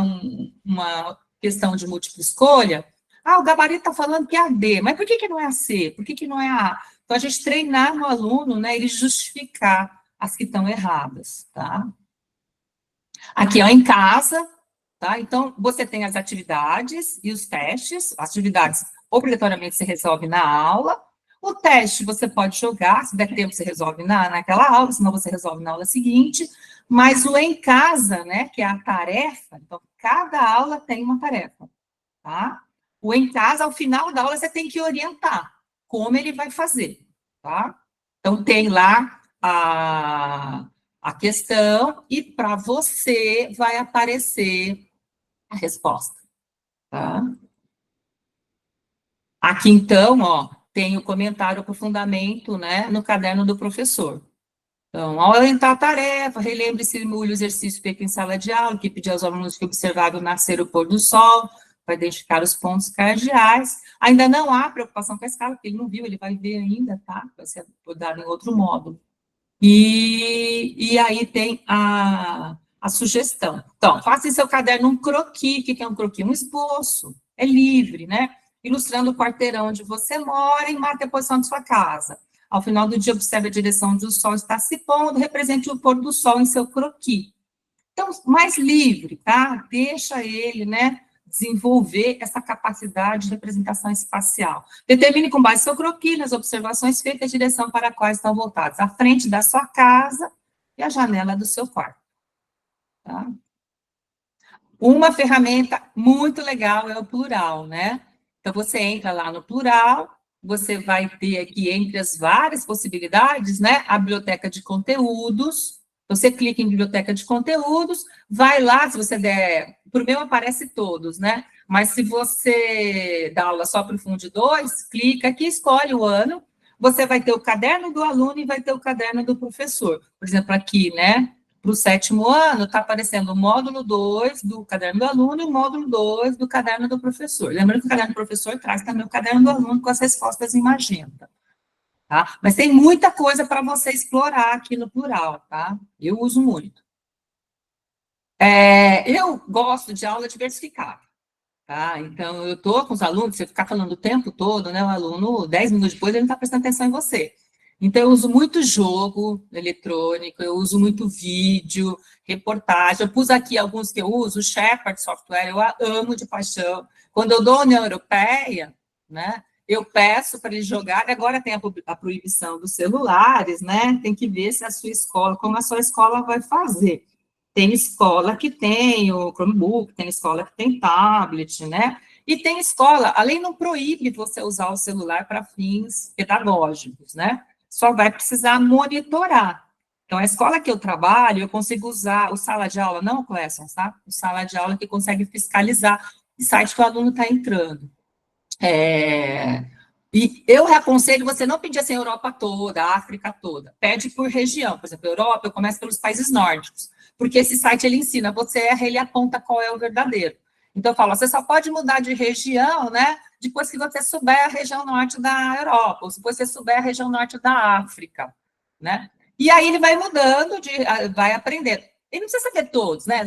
uma questão de múltipla escolha. O gabarito está falando que é a D, mas por que não é a C? Por que não é a A? Então, a gente treinar no aluno, né? Ele justificar as que estão erradas, tá? Aqui, ó, em casa, tá? Então, você tem as atividades e os testes. As atividades, obrigatoriamente, se resolve na aula. O teste, você pode jogar, se der tempo, você resolve naquela aula, senão você resolve na aula seguinte. Mas o em casa, né, que é a tarefa, então, cada aula tem uma tarefa, tá? O em casa, ao final da aula, você tem que orientar como ele vai fazer, tá? Então, tem lá a questão e para você vai aparecer a resposta, tá? Aqui, então, ó, tem o comentário aprofundamento, né, no caderno do professor. Então, ao orientar a tarefa, relembre-se o exercício feito em sala de aula, que pediu aos alunos que observaram o nascer e o pôr do sol, para identificar os pontos cardeais. Ainda não há preocupação com a escala, porque ele não viu, ele vai ver ainda, tá? Vai ser dado em outro módulo. E aí tem a sugestão. Então, faça em seu caderno um croquis. O que é um croquis? Um esboço. É livre, né? Ilustrando o quarteirão onde você mora e marque a posição de sua casa. Ao final do dia, observe a direção onde o sol está se pondo, represente o pôr do sol em seu croquis. Então, mais livre, tá? Deixa ele, né, desenvolver essa capacidade de representação espacial. Determine com base no seu croquis, nas observações feitas, a direção para a qual estão voltadas. A frente da sua casa e a janela do seu quarto. Tá? Uma ferramenta muito legal é o plural, né? Então, você entra lá no plural, você vai ter aqui, entre as várias possibilidades, né, a biblioteca de conteúdos. Você clica em biblioteca de conteúdos, vai lá, se você der, por meu aparece todos, né? Mas se você dá aula só para o Fundo 2, clica aqui, escolhe o ano, você vai ter o caderno do aluno e vai ter o caderno do professor. Por exemplo, aqui, né? Para o 7º ano, está aparecendo o módulo 2 do caderno do aluno e o módulo 2 do caderno do professor. Lembrando que o caderno do professor traz também o caderno do aluno com as respostas em magenta. Tá? Mas tem muita coisa para você explorar aqui no plural, tá? Eu uso muito. Eu gosto de aula diversificada, tá? Então, eu estou com os alunos, você ficar falando o tempo todo, né? O aluno, 10 minutos depois, ele não está prestando atenção em você. Então, eu uso muito jogo eletrônico, eu uso muito vídeo, reportagem. Eu pus aqui alguns que eu uso, o Shepherd Software, eu amo de paixão. Quando eu dou a União Europeia, né? Eu peço para eles jogarem, agora tem a proibição dos celulares, né? Tem que ver se a sua escola, como a sua escola vai fazer. Tem escola que tem o Chromebook, tem escola que tem tablet, né? E tem escola, além não proíbe você usar o celular para fins pedagógicos, né? Só vai precisar monitorar. Então, a escola que eu trabalho, eu consigo usar o sala de aula, não o Classroom, tá? O sala de aula que consegue fiscalizar o site que o aluno está entrando. E eu aconselho você não pedir assim a Europa toda, a África toda. Pede por região. Por exemplo, Europa, eu começo pelos países nórdicos. Porque esse site, ele ensina, você erra, ele aponta qual é o verdadeiro. Então, eu falo, você só pode mudar de região, né? Depois que você souber a região norte da Europa, ou se você souber a região norte da África, né? E aí ele vai mudando, vai aprendendo. Ele não precisa saber todos, né?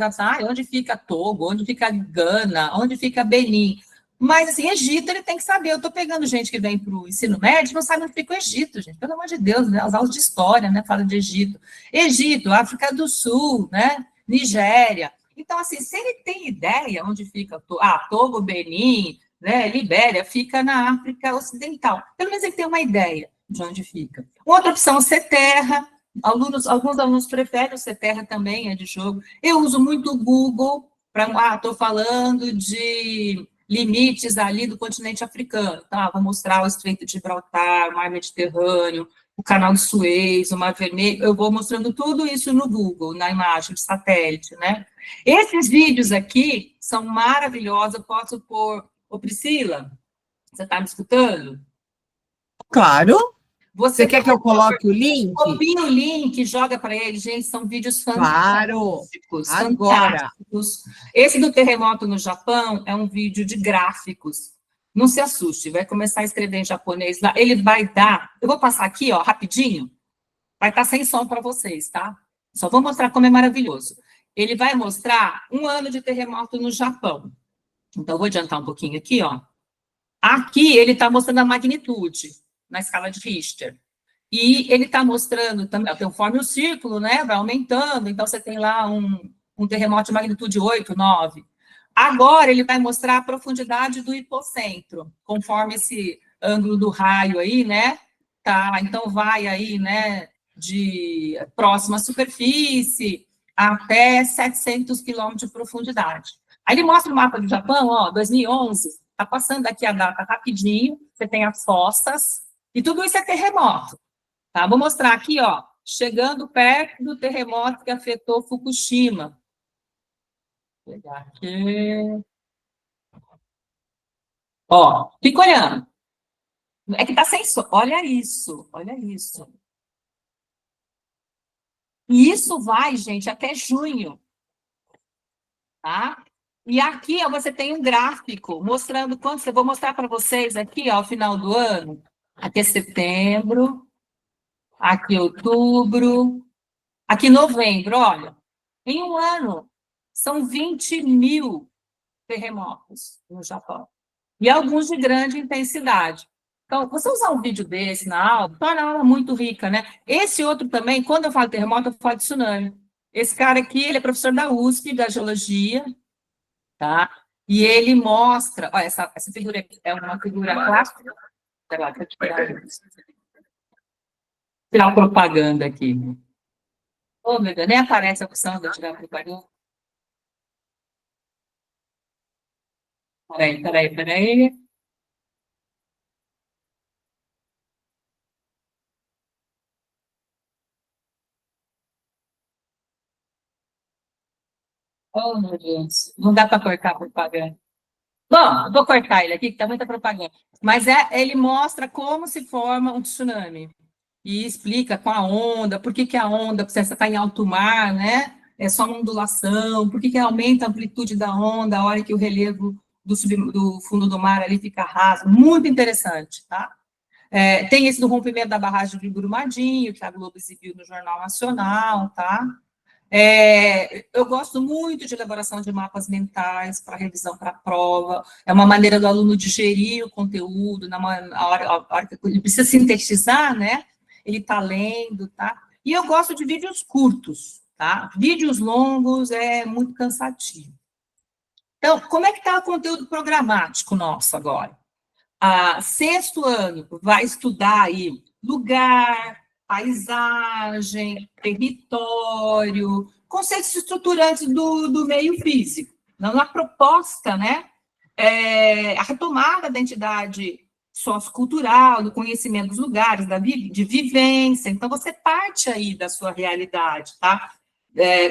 Onde fica Togo, onde fica Gana, onde fica Benin. Mas, assim, Egito, ele tem que saber. Eu estou pegando gente que vem para o ensino médio, não sabe onde fica o Egito, gente. Pelo amor de Deus, né? As aulas de história, né? Falam de Egito. Egito, África do Sul, né? Nigéria. Então, assim, se ele tem ideia onde fica Togo, Benin, né? Libéria, fica na África Ocidental. Pelo menos ele tem uma ideia de onde fica. Outra opção, CTerra. Alguns alunos preferem o CTerra também, é de jogo. Eu uso muito o Google para... estou falando de... limites ali do continente africano, tá? Vou mostrar o Estreito de Gibraltar, o Mar Mediterrâneo, o Canal de Suez, o Mar Vermelho, eu vou mostrando tudo isso no Google, na imagem de satélite, né? Esses vídeos aqui são maravilhosos, eu posso pôr... Ô, Priscila, você está me escutando? Claro. Você quer que eu coloque o link? Copia o link, joga para ele, gente, são vídeos fantásticos. Claro, agora. Fantásticos. Esse do terremoto no Japão é um vídeo de gráficos. Não se assuste, vai começar a escrever em japonês lá. Ele vai dar... Eu vou passar aqui, ó, rapidinho. Vai estar sem som para vocês, tá? Só vou mostrar como é maravilhoso. Ele vai mostrar 1 ano de terremoto no Japão. Então, eu vou adiantar um pouquinho aqui, ó. Aqui, ele está mostrando a magnitude na escala de Richter. E ele está mostrando também, conforme o círculo, né, vai aumentando, então você tem lá um terremoto de magnitude 8, 9. Agora ele vai mostrar a profundidade do hipocentro, conforme esse ângulo do raio aí, né, tá, então vai aí, né, de próxima superfície até 700 quilômetros de profundidade. Aí ele mostra o mapa do Japão, ó, 2011, tá passando aqui a data rapidinho, você tem as fossas, e tudo isso é terremoto, tá? Vou mostrar aqui, ó, chegando perto do terremoto que afetou Fukushima. Vou pegar aqui. Ó, fica olhando. É que tá sem som. Olha isso, olha isso. E isso vai, gente, até junho, tá? E aqui, ó, você tem um gráfico mostrando quanto... Eu vou mostrar para vocês aqui, ó, ao final do ano. Aqui é setembro, aqui é outubro, aqui novembro, olha. Em um ano, são 20 mil terremotos no Japão. E alguns de grande intensidade. Então, você usar um vídeo desse na aula, torna a aula muito rica, né? Esse outro também, quando eu falo terremoto, eu falo de tsunami. Esse cara aqui, ele é professor da USP, da geologia, tá? E ele mostra, ó, essa figura aqui é uma figura clássica. Sei lá, deixa eu tirar a propaganda aqui. Ô, meu Deus, nem aparece a opção de eu tirar a propaganda. Peraí. Oh, meu Deus, não dá para cortar a propaganda. Bom, eu vou cortar ele aqui, que está muita propaganda. Mas ele mostra como se forma um tsunami. E explica com a onda, por que a onda, se você está em alto mar, né? É só uma ondulação, por que aumenta a amplitude da onda a hora que o relevo do fundo do mar ali fica raso. Muito interessante, tá? Tem esse do rompimento da barragem de Brumadinho, que a Globo exibiu no Jornal Nacional, tá? Eu gosto muito de elaboração de mapas mentais para revisão para a prova. É uma maneira do aluno digerir o conteúdo, a hora que ele precisa sintetizar, né? Ele está lendo, tá? E eu gosto de vídeos curtos, tá? Vídeos longos é muito cansativo. Então, como é que está o conteúdo programático nosso agora? Sexto ano vai estudar aí lugar, paisagem, território, conceitos estruturantes do meio físico. Na proposta, né, a retomada da identidade sociocultural, do conhecimento dos lugares, de vivência. Então, você parte aí da sua realidade, tá?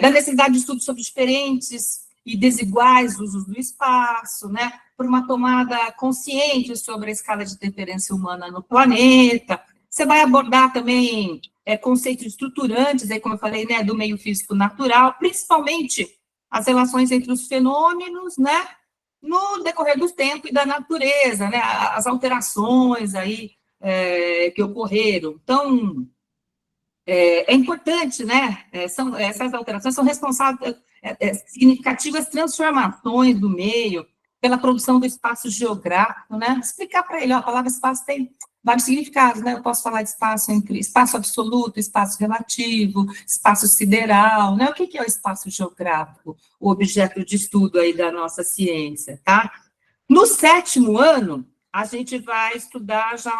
Da necessidade de estudo sobre diferentes e desiguais usos do espaço, né? Por uma tomada consciente sobre a escala de interferência humana no planeta. Você vai abordar também conceitos estruturantes, aí, como eu falei, né, do meio físico natural, principalmente as relações entre os fenômenos, né, no decorrer do tempo e da natureza, né, as alterações aí que ocorreram. Então, é importante, né, essas alterações são responsáveis significativas transformações do meio pela produção do espaço geográfico, né, explicar para ele, ó, a palavra espaço tem vários significados, né, eu posso falar de espaço entre espaço absoluto, espaço relativo, espaço sideral, né, o que é o espaço geográfico, o objeto de estudo aí da nossa ciência, tá? No sétimo ano, a gente vai estudar já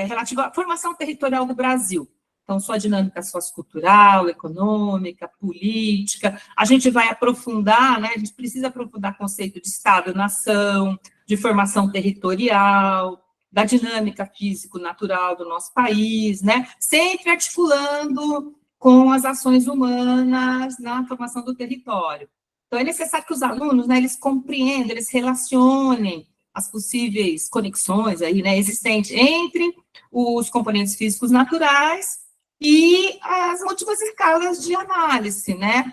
relativo à formação territorial do Brasil. Então, sua dinâmica sociocultural, econômica, política. A gente vai aprofundar, né? A gente precisa aprofundar o conceito de Estado-nação, de formação territorial, da dinâmica físico-natural do nosso país, né? Sempre articulando com as ações humanas na formação do território. Então, é necessário que os alunos, né, eles compreendam, eles relacionem as possíveis conexões aí, né, existentes entre os componentes físicos naturais e as múltiplas escalas de análise, né?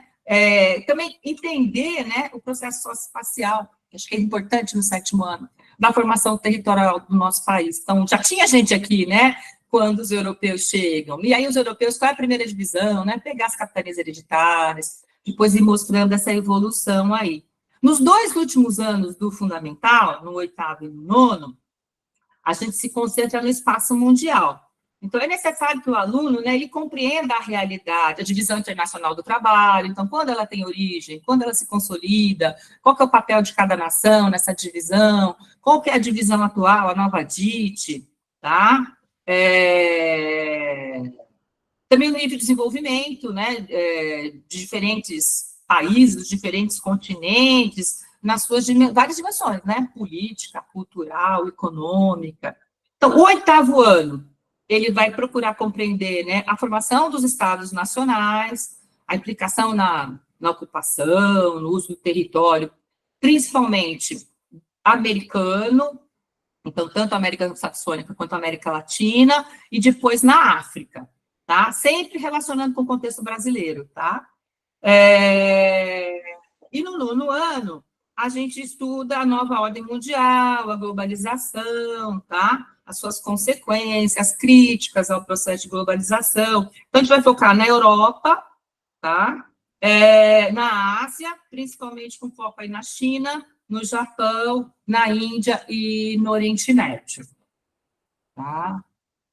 Também entender, né, o processo socioespacial, acho que é importante no sétimo ano, da formação territorial do nosso país. Então, já tinha gente aqui, né, quando os europeus chegam. E aí os europeus, qual é a primeira divisão, né? Pegar as capitanias hereditárias, depois ir mostrando essa evolução aí. Nos 2 últimos anos do fundamental, no 8º e no 9º, a gente se concentra no espaço mundial. Então, é necessário que o aluno, né, ele compreenda a realidade, a divisão internacional do trabalho, então, quando ela tem origem, quando ela se consolida, qual que é o papel de cada nação nessa divisão, qual que é a divisão atual, a nova DIT, tá? Também o nível de desenvolvimento, né, de diferentes países, diferentes continentes, nas suas várias dimensões, né, política, cultural, econômica. Então, o 8º ano, ele vai procurar compreender, né, a formação dos estados nacionais, a implicação na ocupação, no uso do território, principalmente americano, então, tanto a América Saxônica quanto a América Latina, e depois na África, tá? Sempre relacionando com o contexto brasileiro, tá? E no 9º ano, a gente estuda a nova ordem mundial, a globalização, tá? As suas consequências, críticas ao processo de globalização. Então, a gente vai focar na Europa, tá? Na Ásia, principalmente com foco aí na China, no Japão, na Índia e no Oriente Médio. Tá?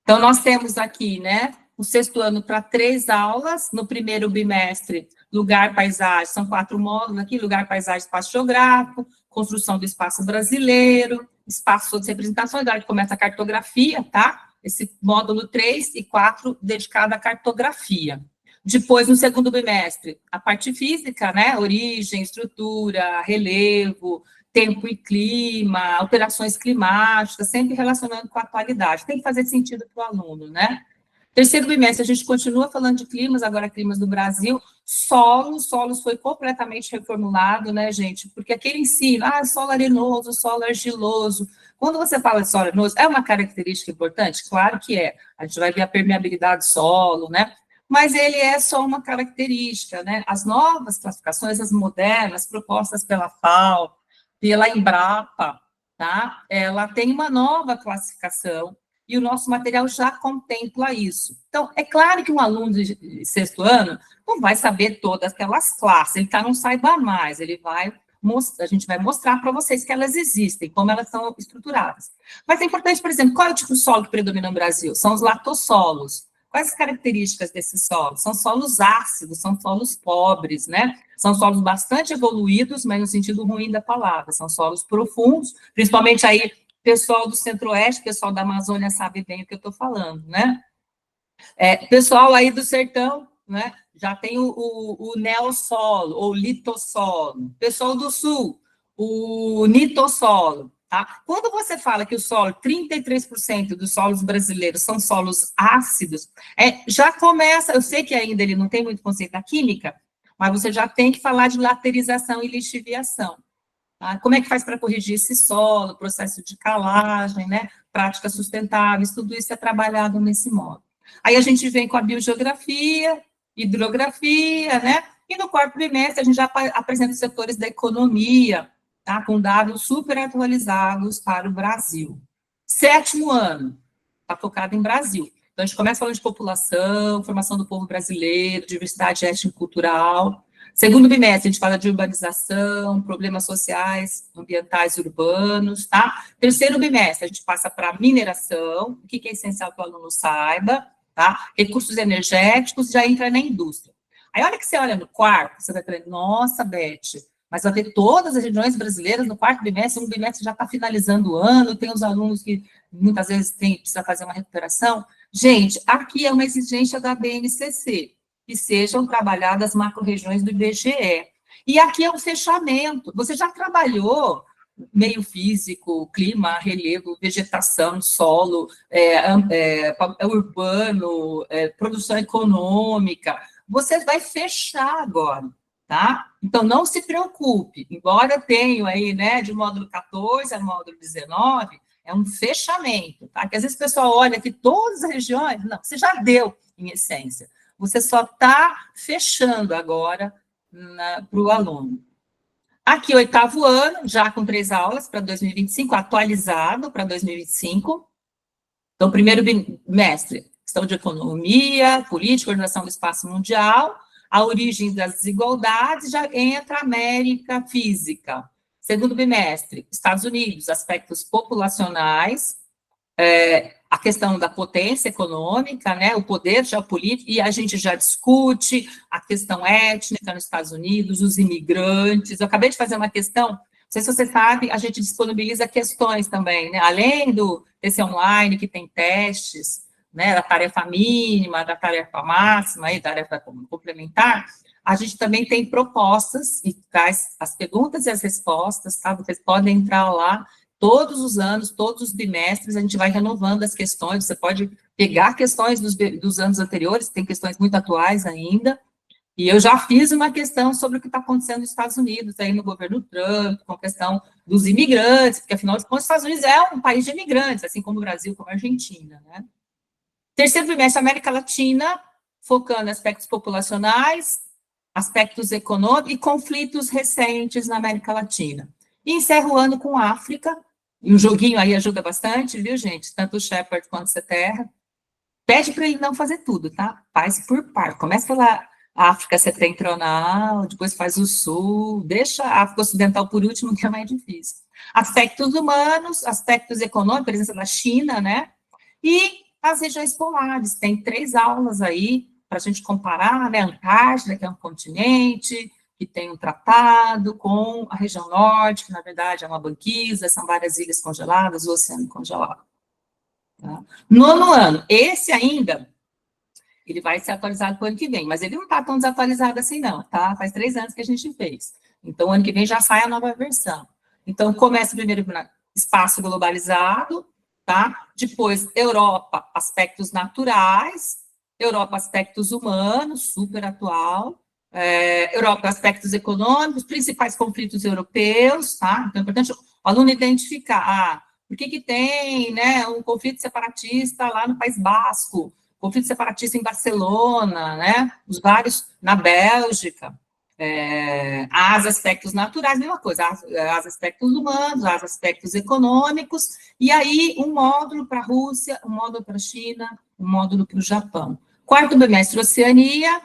Então, nós temos aqui, né, o 6º ano para 3 aulas, no primeiro bimestre, lugar, paisagem, são 4 módulos aqui, lugar, paisagem, espaço geográfico, construção do espaço brasileiro, espaço de representações, agora que começa a cartografia, tá? Esse módulo 3 e 4 dedicado à cartografia. Depois, no segundo bimestre, a parte física, né, origem, estrutura, relevo, tempo e clima, alterações climáticas, sempre relacionando com a atualidade. Tem que fazer sentido para o aluno, né? Terceiro bimestre, a gente continua falando de climas, agora climas do Brasil. Solos foi completamente reformulado, né, gente? Porque aquele ensino, solo arenoso, solo argiloso. Quando você fala de solo arenoso, é uma característica importante? Claro que é. A gente vai ver a permeabilidade do solo, né? Mas ele é só uma característica, né? As novas classificações, as modernas, propostas pela FAO, pela Embrapa, tá? Ela tem uma nova classificação e o nosso material já contempla isso. Então, é claro que um aluno de 6º ano não vai saber todas aquelas classes, ele não saiba mais, a gente vai mostrar para vocês que elas existem, como elas são estruturadas. Mas é importante, por exemplo, qual é o tipo de solo que predomina no Brasil? São os latossolos. Quais as características desses solos? São solos ácidos, são solos pobres, né? São solos bastante evoluídos, mas no sentido ruim da palavra. São solos profundos, principalmente aí, pessoal do Centro-Oeste, pessoal da Amazônia sabe bem o que eu estou falando, né? Pessoal aí do Sertão, né? Já tem o neossolo, ou litossolo. Pessoal do Sul, o nitossolo. Tá? Quando você fala que o solo, 33% dos solos brasileiros são solos ácidos, já começa, eu sei que ainda ele não tem muito conceito da química, mas você já tem que falar de laterização e lixiviação. Tá? Como é que faz para corrigir esse solo, processo de calagem, né? Práticas sustentáveis, tudo isso é trabalhado nesse modo. Aí a gente vem com a biogeografia, hidrografia, né? E no 4º bimestre a gente já apresenta os setores da economia, tá? Com dados super atualizados para o Brasil. 7º ano, está focado em Brasil. Então, a gente começa falando de população, formação do povo brasileiro, diversidade étnico-cultural. 2º bimestre, a gente fala de urbanização, problemas sociais, ambientais e urbanos, tá? 3º bimestre, a gente passa para mineração, o que é essencial que o aluno saiba, tá? Recursos energéticos, já entra na indústria. Aí, olha que você olha no 4º, você vai falar, nossa, Beth, mas vai ter todas as regiões brasileiras no 4º bimestre, no bimestre já está finalizando o ano, tem os alunos que muitas vezes precisa fazer uma recuperação. Gente, aqui é uma exigência da BNCC, que sejam trabalhadas macro-regiões do IBGE. E aqui é um fechamento. Você já trabalhou meio físico, clima, relevo, vegetação, solo, urbano, produção econômica. Você vai fechar agora. Tá? Então, não se preocupe, embora tenha aí, né, de módulo 14 a módulo 19, é um fechamento, tá? Que às vezes o pessoal olha que todas as regiões, não, você já deu, em essência, você só está fechando agora para o aluno. Aqui, 8º ano, já com 3 aulas para 2025, atualizado para 2025. Então, primeiro bimestre, questão de economia, política, organização do espaço mundial, a origem das desigualdades, já entra a América física. 2º bimestre, Estados Unidos, aspectos populacionais, a questão da potência econômica, né, o poder geopolítico, e a gente já discute a questão étnica nos Estados Unidos, os imigrantes. Eu acabei de fazer uma questão, não sei se você sabe, a gente disponibiliza questões também, né, além desse online que tem testes, né, da tarefa mínima, da tarefa máxima, e da tarefa complementar, a gente também tem propostas, e traz as perguntas e as respostas, tá? Vocês podem entrar lá, todos os anos, todos os bimestres, a gente vai renovando as questões, você pode pegar questões dos anos anteriores, tem questões muito atuais ainda, e eu já fiz uma questão sobre o que está acontecendo nos Estados Unidos, aí no governo Trump, com a questão dos imigrantes, porque afinal de contas, os Estados Unidos é um país de imigrantes, assim como o Brasil, como a Argentina, né? 3º bimestre, América Latina, focando em aspectos populacionais, aspectos econômicos e conflitos recentes na América Latina. E encerra o ano com África, e o joguinho aí ajuda bastante, viu, gente? Tanto o Shepherd quanto o Ceterra. Pede para ele não fazer tudo, tá? Faz por par. Começa pela África setentrional, depois faz o Sul, deixa a África Ocidental por último, que é mais difícil. Aspectos humanos, aspectos econômicos, presença da China, né? E as regiões polares, tem 3 aulas aí, para a gente comparar, né? A Antártida, que é um continente, que tem um tratado com a região norte, que na verdade é uma banquisa, são várias ilhas congeladas, o oceano congelado. Tá? Nono ano, esse ainda, ele vai ser atualizado para o ano que vem, mas ele não está tão desatualizado assim não, tá? Faz 3 anos que a gente fez. Então, ano que vem já sai a nova versão. Então, começa primeiro espaço globalizado, tá? Depois, Europa, aspectos naturais, Europa, aspectos humanos, super atual, Europa, aspectos econômicos, principais conflitos europeus, tá? Então, é importante o aluno identificar, por que tem, né, um conflito separatista lá no País Basco, conflito separatista em Barcelona, né, os vários na Bélgica, há os aspectos naturais, mesma coisa, há os aspectos humanos, há os aspectos econômicos, e aí um módulo para a Rússia, um módulo para a China, um módulo para o Japão. Quarto bimestre, Oceania,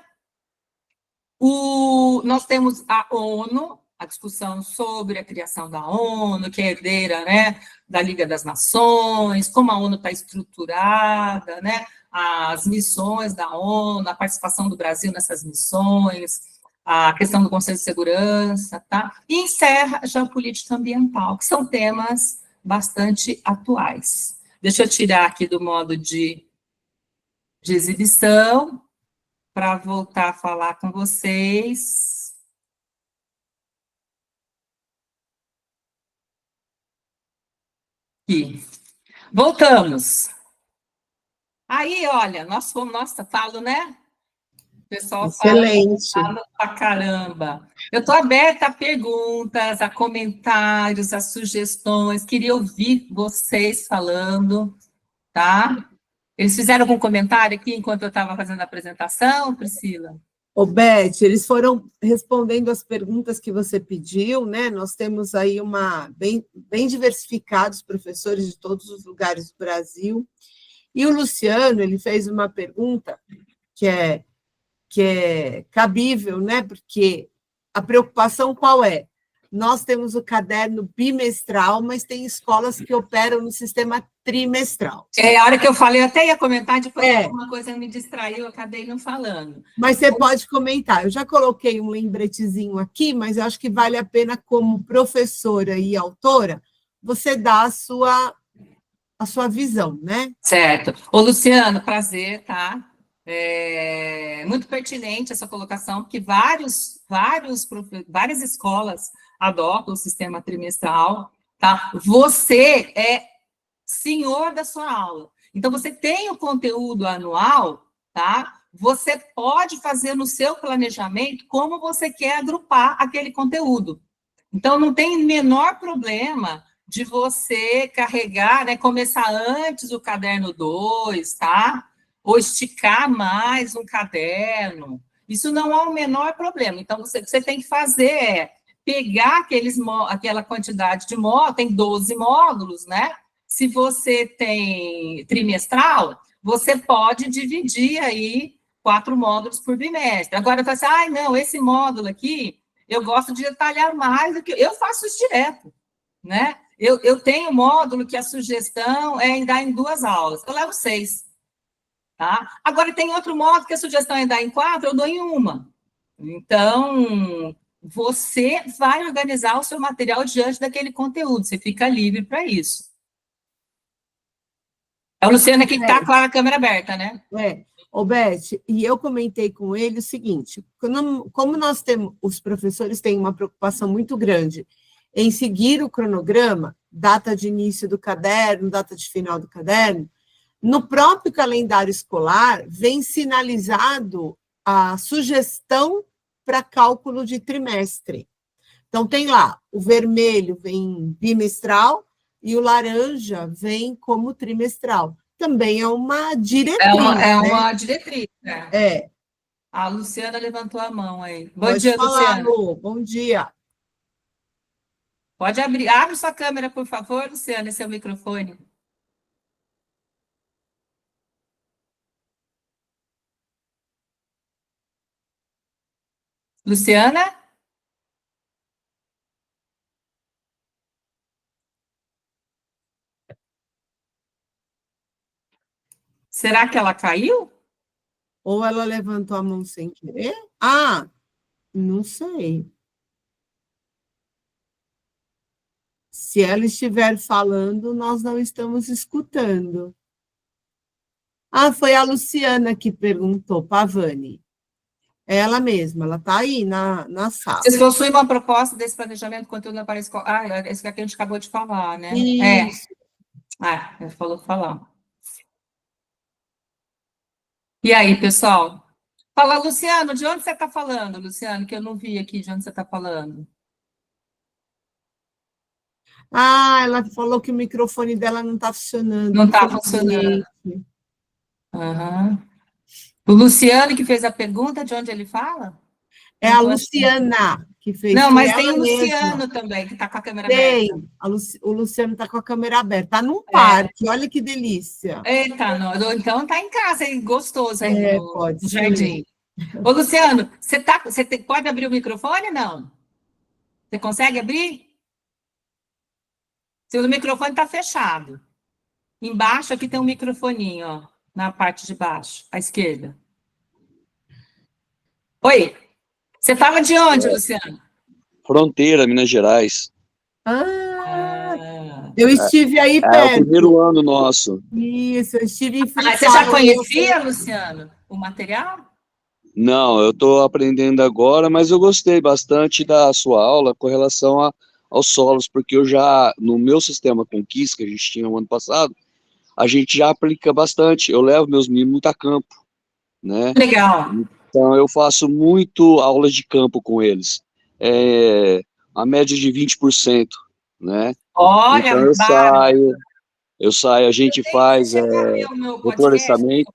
nós temos a ONU, a discussão sobre a criação da ONU, que é herdeira, né, da Liga das Nações, como a ONU está estruturada, né, as missões da ONU, a participação do Brasil nessas missões, a questão do Conselho de Segurança, tá? E encerra a geopolítica ambiental, que são temas bastante atuais. Deixa eu tirar aqui do modo de exibição, para voltar a falar com vocês. Aqui. Voltamos. Aí, olha, nós fomos, nossa, falo, né? O pessoal fala pra caramba. Eu estou aberta a perguntas, a comentários, a sugestões. Queria ouvir vocês falando, tá? Eles fizeram algum comentário aqui enquanto eu estava fazendo a apresentação, Priscila? Ô, Beth, eles foram respondendo as perguntas que você pediu, né? Nós temos aí bem diversificados professores de todos os lugares do Brasil. E o Luciano, ele fez uma pergunta que é cabível, né? Porque a preocupação qual é? Nós temos o caderno bimestral, mas tem escolas que operam no sistema trimestral. A hora que eu falei, eu até ia comentar, depois alguma coisa me distraiu, eu acabei não falando. Mas você pode comentar. Eu já coloquei um lembretezinho aqui, mas eu acho que vale a pena, como professora e autora, você dar a sua visão, né? Certo. Ô, Luciano, prazer, tá? Muito pertinente essa colocação, porque várias escolas adotam o sistema trimestral, tá? Você é senhor da sua aula. Então, você tem o conteúdo anual, tá? Você pode fazer no seu planejamento como você quer agrupar aquele conteúdo. Então, não tem menor problema de você carregar, né, começar antes o caderno 2, tá? Ou esticar mais um caderno. Isso não é o menor problema. Então, você tem que fazer pegar aquela quantidade de módulos, tem 12 módulos, né? Se você tem trimestral, você pode dividir aí 4 módulos por bimestre. Agora, você fala assim, não, esse módulo aqui, eu gosto de detalhar mais do que... Eu faço isso direto, né? Eu tenho módulo que a sugestão é em dar em 2 aulas. Eu levo 6, tá? Agora, tem outro módulo que a sugestão é dar em 4, eu dou em 1. Então, você vai organizar o seu material diante daquele conteúdo. Você fica livre para isso. É o Luciano aqui que está com a câmera aberta, né? Ô, Beth, e eu comentei com ele o seguinte, como nós temos, os professores têm uma preocupação muito grande em seguir o cronograma, data de início do caderno, data de final do caderno, no próprio calendário escolar vem sinalizado a sugestão para cálculo de trimestre. Então, tem lá, o vermelho vem bimestral e o laranja vem como trimestral. Também é uma diretriz. É uma diretriz, né? A Luciana levantou a mão aí. Bom dia, Luciana. Lu. Bom dia. Pode abrir. Abre sua câmera, por favor, Luciana, esse é o microfone. Luciana? Será que ela caiu? Ou ela levantou a mão sem querer? Ah, não sei. Se ela estiver falando, nós não estamos escutando. Ah, foi a Luciana que perguntou, Pavani. É ela mesma, ela está aí na sala. Vocês possuem uma proposta desse planejamento de conteúdo para a escola? Ah, é isso que a gente acabou de falar, né? Isso. Ele falou falar. E aí, pessoal? Fala, Luciano, de onde você está falando, Luciano? Que eu não vi aqui de onde você está falando. Ah, ela falou que o microfone dela não está funcionando. Não está funcionando. Uhum. O Luciano que fez a pergunta, de onde ele fala? É a Luciana que fez. Não, mas tem o Luciano também, que está com a câmera aberta. O Luciano está com a câmera aberta. Está num parque, olha que delícia. Eita, então está em casa, é gostoso aí no jardim. Ô, Luciano, você pode abrir o microfone ou não? Você consegue abrir? Seu microfone está fechado. Embaixo aqui tem um microfoninho, ó, na parte de baixo, à esquerda. Oi, você fala de onde, Luciano? Fronteira, Minas Gerais. Eu estive aí perto. É o primeiro ano nosso. Isso, eu estive em Frutal. Você já conhecia, Luciano, o material? Não, eu estou aprendendo agora, mas eu gostei bastante da sua aula com relação aos solos, porque eu já, no meu sistema Conquista, que a gente tinha no ano passado, a gente já aplica bastante. Eu levo meus meninos muito a campo, né? Legal. Então, eu faço muito aulas de campo com eles. A média de 20%, né? Olha, então eu saio, a gente faz reflorestamento.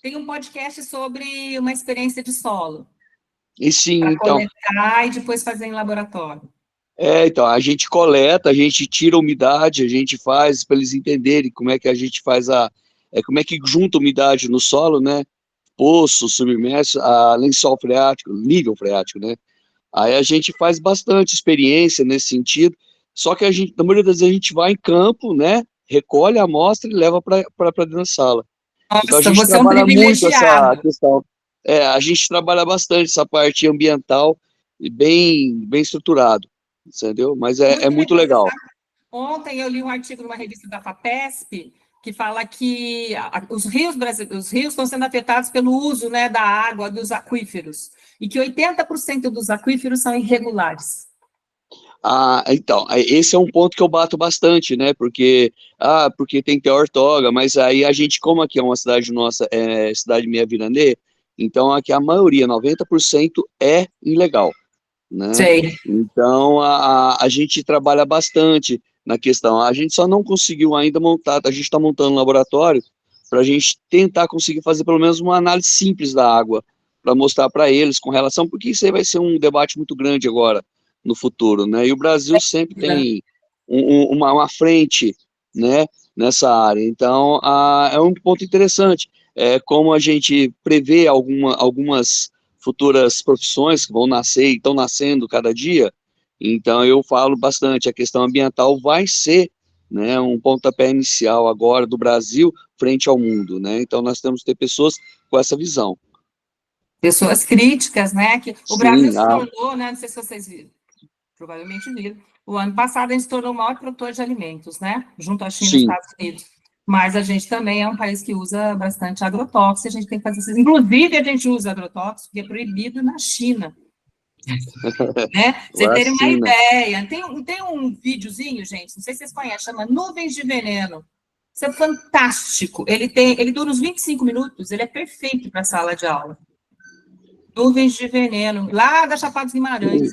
Tem um podcast sobre uma experiência de solo. E sim, então. Coletar e depois fazer em laboratório. Então, a gente coleta, a gente tira a umidade, a gente faz para eles entenderem como é que a gente faz como é que junta umidade no solo, né? Poço, submerso, a lençol freático, nível freático, né? Aí a gente faz bastante experiência nesse sentido, só que na maioria das vezes a gente vai em campo, né? Recolhe a amostra e leva para dentro da sala. Nossa, então a gente trabalha muito essa questão. A gente trabalha bastante essa parte ambiental e bem estruturado, entendeu? Mas é muito legal. Ontem eu li um artigo numa revista da FAPESP que fala que os rios estão sendo afetados pelo uso, né, da água dos aquíferos e que 80% dos aquíferos são irregulares. Então, esse é um ponto que eu bato bastante, né, porque tem que ter ortoga, mas aí a gente, como aqui é uma cidade nossa, cidade meia viranê, então aqui a maioria, 90% é ilegal, né? Sei. Então a gente trabalha bastante na questão, a gente só não conseguiu ainda montar, a gente está montando um laboratório para a gente tentar conseguir fazer pelo menos uma análise simples da água, para mostrar para eles com relação, porque isso aí vai ser um debate muito grande agora, no futuro, né? E o Brasil sempre tem uma frente, né, nessa área. Então, é um ponto interessante. Como a gente prevê algumas futuras profissões que vão nascer e estão nascendo cada dia. Então, eu falo bastante, a questão ambiental vai ser, né, um pontapé inicial agora do Brasil frente ao mundo, né? Então, nós temos que ter pessoas com essa visão. Pessoas críticas, né? Que o Brasil se tornou, né? Não sei se vocês viram. Provavelmente viram. O ano passado a gente se tornou o maior produtor de alimentos, né? Junto à China e Estados Unidos. Mas a gente também é um país que usa bastante agrotóxico, a gente tem que fazer isso. Inclusive, a gente usa agrotóxico, que é proibido na China. Né? Vocês terem uma ideia. Tem um videozinho, gente, não sei se vocês conhecem, chama Nuvens de Veneno. Isso é fantástico. Ele dura uns 25 minutos, ele é perfeito para a sala de aula. Nuvens de Veneno, lá da Chapada dos Guimarães.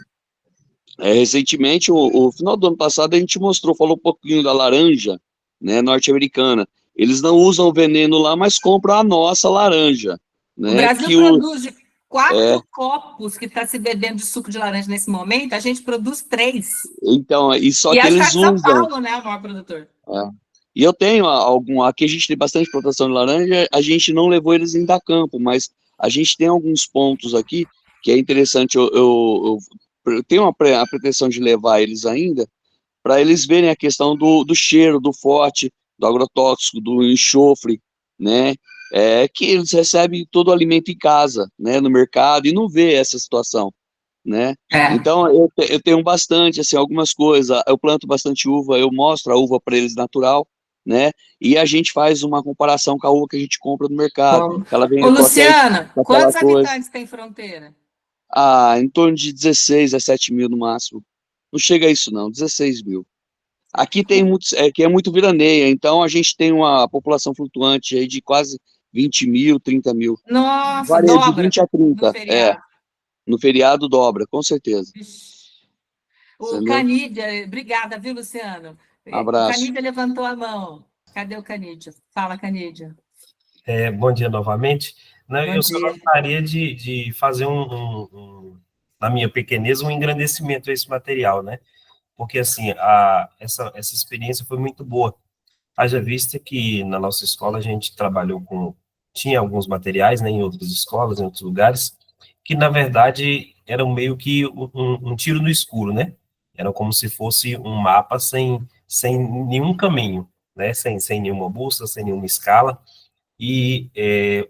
Recentemente, o final do ano passado, a gente falou um pouquinho da laranja, né, norte-americana. Eles não usam veneno lá, mas compram a nossa laranja. Né, o Brasil produz de 4 copos que está se bebendo de suco de laranja nesse momento, a gente produz 3. Então, que eles usam. São Paulo, né, o maior produtor. E eu tenho aqui a gente tem bastante plantação de laranja, a gente não levou eles ainda a campo, mas a gente tem alguns pontos aqui que é interessante, eu tenho a pretensão de levar eles ainda, para eles verem a questão do cheiro, do forte, do agrotóxico, do enxofre, né? Que eles recebem todo o alimento em casa, né, no mercado, e não vê essa situação, né? Então, eu tenho bastante, assim, algumas coisas, eu planto bastante uva, eu mostro a uva para eles natural, né? E a gente faz uma comparação com a uva que a gente compra no mercado. Ela vem Ô, Luciana, com aquela quantos coisa. habitantes tem Fronteira? Em torno de 16 a 7 mil no máximo. Não chega a isso, não, 16 mil. Aqui tem muitos, que é muito veraneia, então a gente tem uma população flutuante aí de quase 20 mil, 30 mil. Nossa, Varia de dobra 20 a no 30, feriado. no feriado dobra, com certeza. O Entendeu? Canídia, obrigada, viu, Luciano? O Abraço. Canídia levantou a mão. Cadê o Canídia? Fala, Canídia. Bom dia novamente. Não, Bom eu só dia. gostaria de fazer na minha pequenez, um engrandecimento a esse material, né? Porque, assim, essa experiência foi muito boa. Haja vista que na nossa escola a gente trabalhou tinha alguns materiais, né, em outras escolas, em outros lugares, que, na verdade, eram meio que um tiro no escuro, né? Era como se fosse um mapa sem nenhum caminho, né? Sem nenhuma bússola, sem nenhuma escala. E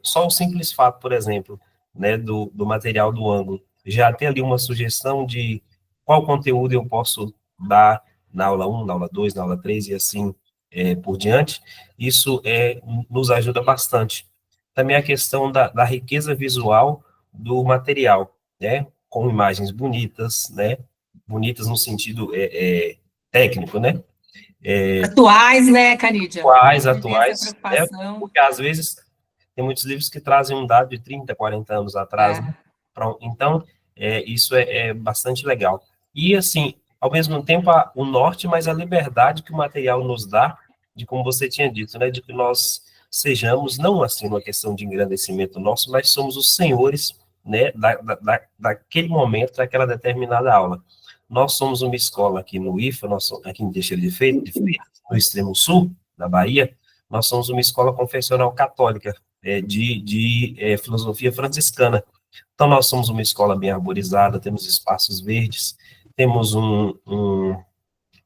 só o simples fato, por exemplo, né, do material do ângulo, já ter ali uma sugestão de qual conteúdo eu posso dar na aula 1, na aula 2, na aula 3 e assim por diante, isso nos ajuda bastante. Também a questão da riqueza visual do material, né, com imagens bonitas, né, bonitas no sentido técnico, né, Atuais, né, Canídia? Essa atuais, né, preocupação. porque às vezes tem muitos livros que trazem um dado de 30, 40 anos atrás, né? Então, isso é bastante legal. E, assim, ao mesmo tempo, o norte, mas a liberdade que o material nos dá, de como você tinha dito, né, de que nós sejamos, não assim uma questão de engrandecimento nosso, mas somos os senhores, né, daquele momento, daquela determinada aula. Nós somos uma escola aqui no IFA, aqui em Teixeira de Freitas, no extremo sul da Bahia, nós somos uma escola confessional católica, de filosofia franciscana. Então, nós somos uma escola bem arborizada, temos espaços verdes, temos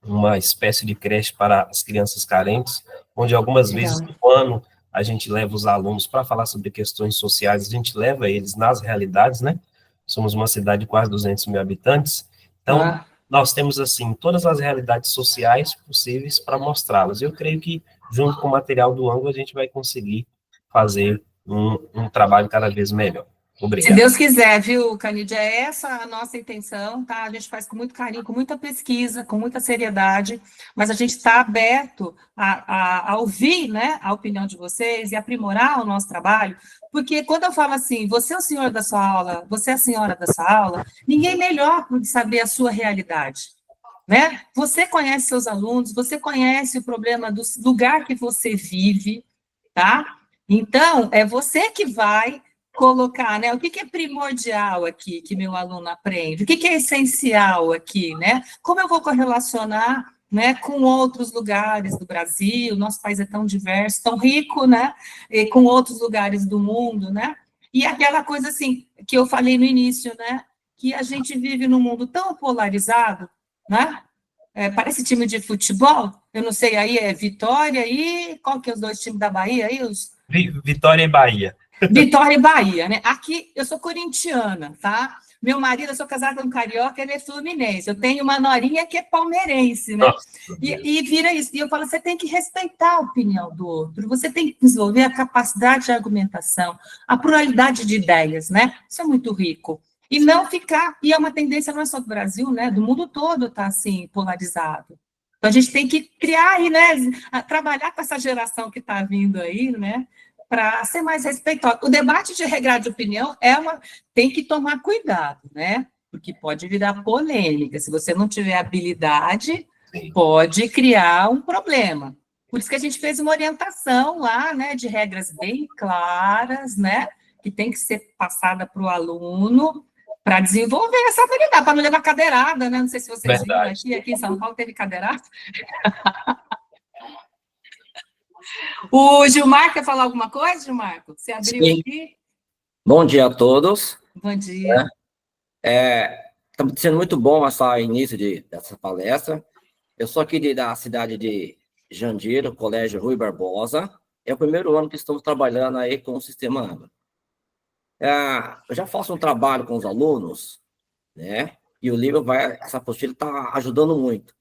uma espécie de creche para as crianças carentes, onde algumas vezes no ano a gente leva os alunos para falar sobre questões sociais, a gente leva eles nas realidades, né? Somos uma cidade de quase 200 mil habitantes, então nós temos, assim, todas as realidades sociais possíveis para mostrá-las. Eu creio que, junto com o material do ângulo, a gente vai conseguir fazer um trabalho cada vez melhor. Obrigado. Se Deus quiser, viu, Canídia? É essa a nossa intenção, tá? A gente faz com muito carinho, com muita pesquisa, com muita seriedade, mas a gente está aberto a ouvir, né, a opinião de vocês e aprimorar o nosso trabalho, porque quando eu falo assim, você é o senhor da sua aula, você é a senhora da sua aula, ninguém melhor para saber a sua realidade, né? Você conhece seus alunos, você conhece o problema do lugar que você vive, tá? Então, é você que vai colocar, né, o que é primordial aqui que meu aluno aprende, o que é essencial aqui, né, como eu vou correlacionar, né, com outros lugares do Brasil, nosso país é tão diverso, tão rico, né, e com outros lugares do mundo, né, e aquela coisa, assim, que eu falei no início, né, que a gente vive num mundo tão polarizado, né, parece time de futebol, eu não sei, aí é Vitória e qual que é os dois times da Bahia aí, Vitória e Bahia. Vitória e Bahia, né? Aqui, eu sou corintiana, tá? Meu marido, eu sou casada com um carioca, ele é fluminense. Eu tenho uma norinha que é palmeirense, né? E vira isso. E eu falo, você tem que respeitar a opinião do outro, você tem que desenvolver a capacidade de argumentação, a pluralidade de ideias, né? Isso é muito rico. E não ficar... E é uma tendência não é só do Brasil, né? Do mundo todo está, assim, polarizado. Então, a gente tem que criar aí, né? Trabalhar com essa geração que está vindo aí, né? Para ser mais respeitoso. O debate de regra de opinião tem que tomar cuidado, né? Porque pode virar polêmica. Se você não tiver habilidade, pode criar um problema. Por isso que a gente fez uma orientação lá, né, de regras bem claras, né, que tem que ser passada para o aluno para desenvolver essa habilidade, para não levar cadeirada, né? Não sei se vocês viram aqui em São Paulo teve cadeirada. O Gilmar quer falar alguma coisa, Gilmar? Você abriu aqui? Bom dia a todos. Bom dia. Está sendo muito bom esse início dessa palestra. Eu sou aqui da cidade de Jandira, Colégio Rui Barbosa. É o primeiro ano que estamos trabalhando aí com o Sistema Angra. Eu já faço um trabalho com os alunos, né? E o livro essa apostila está ajudando muito.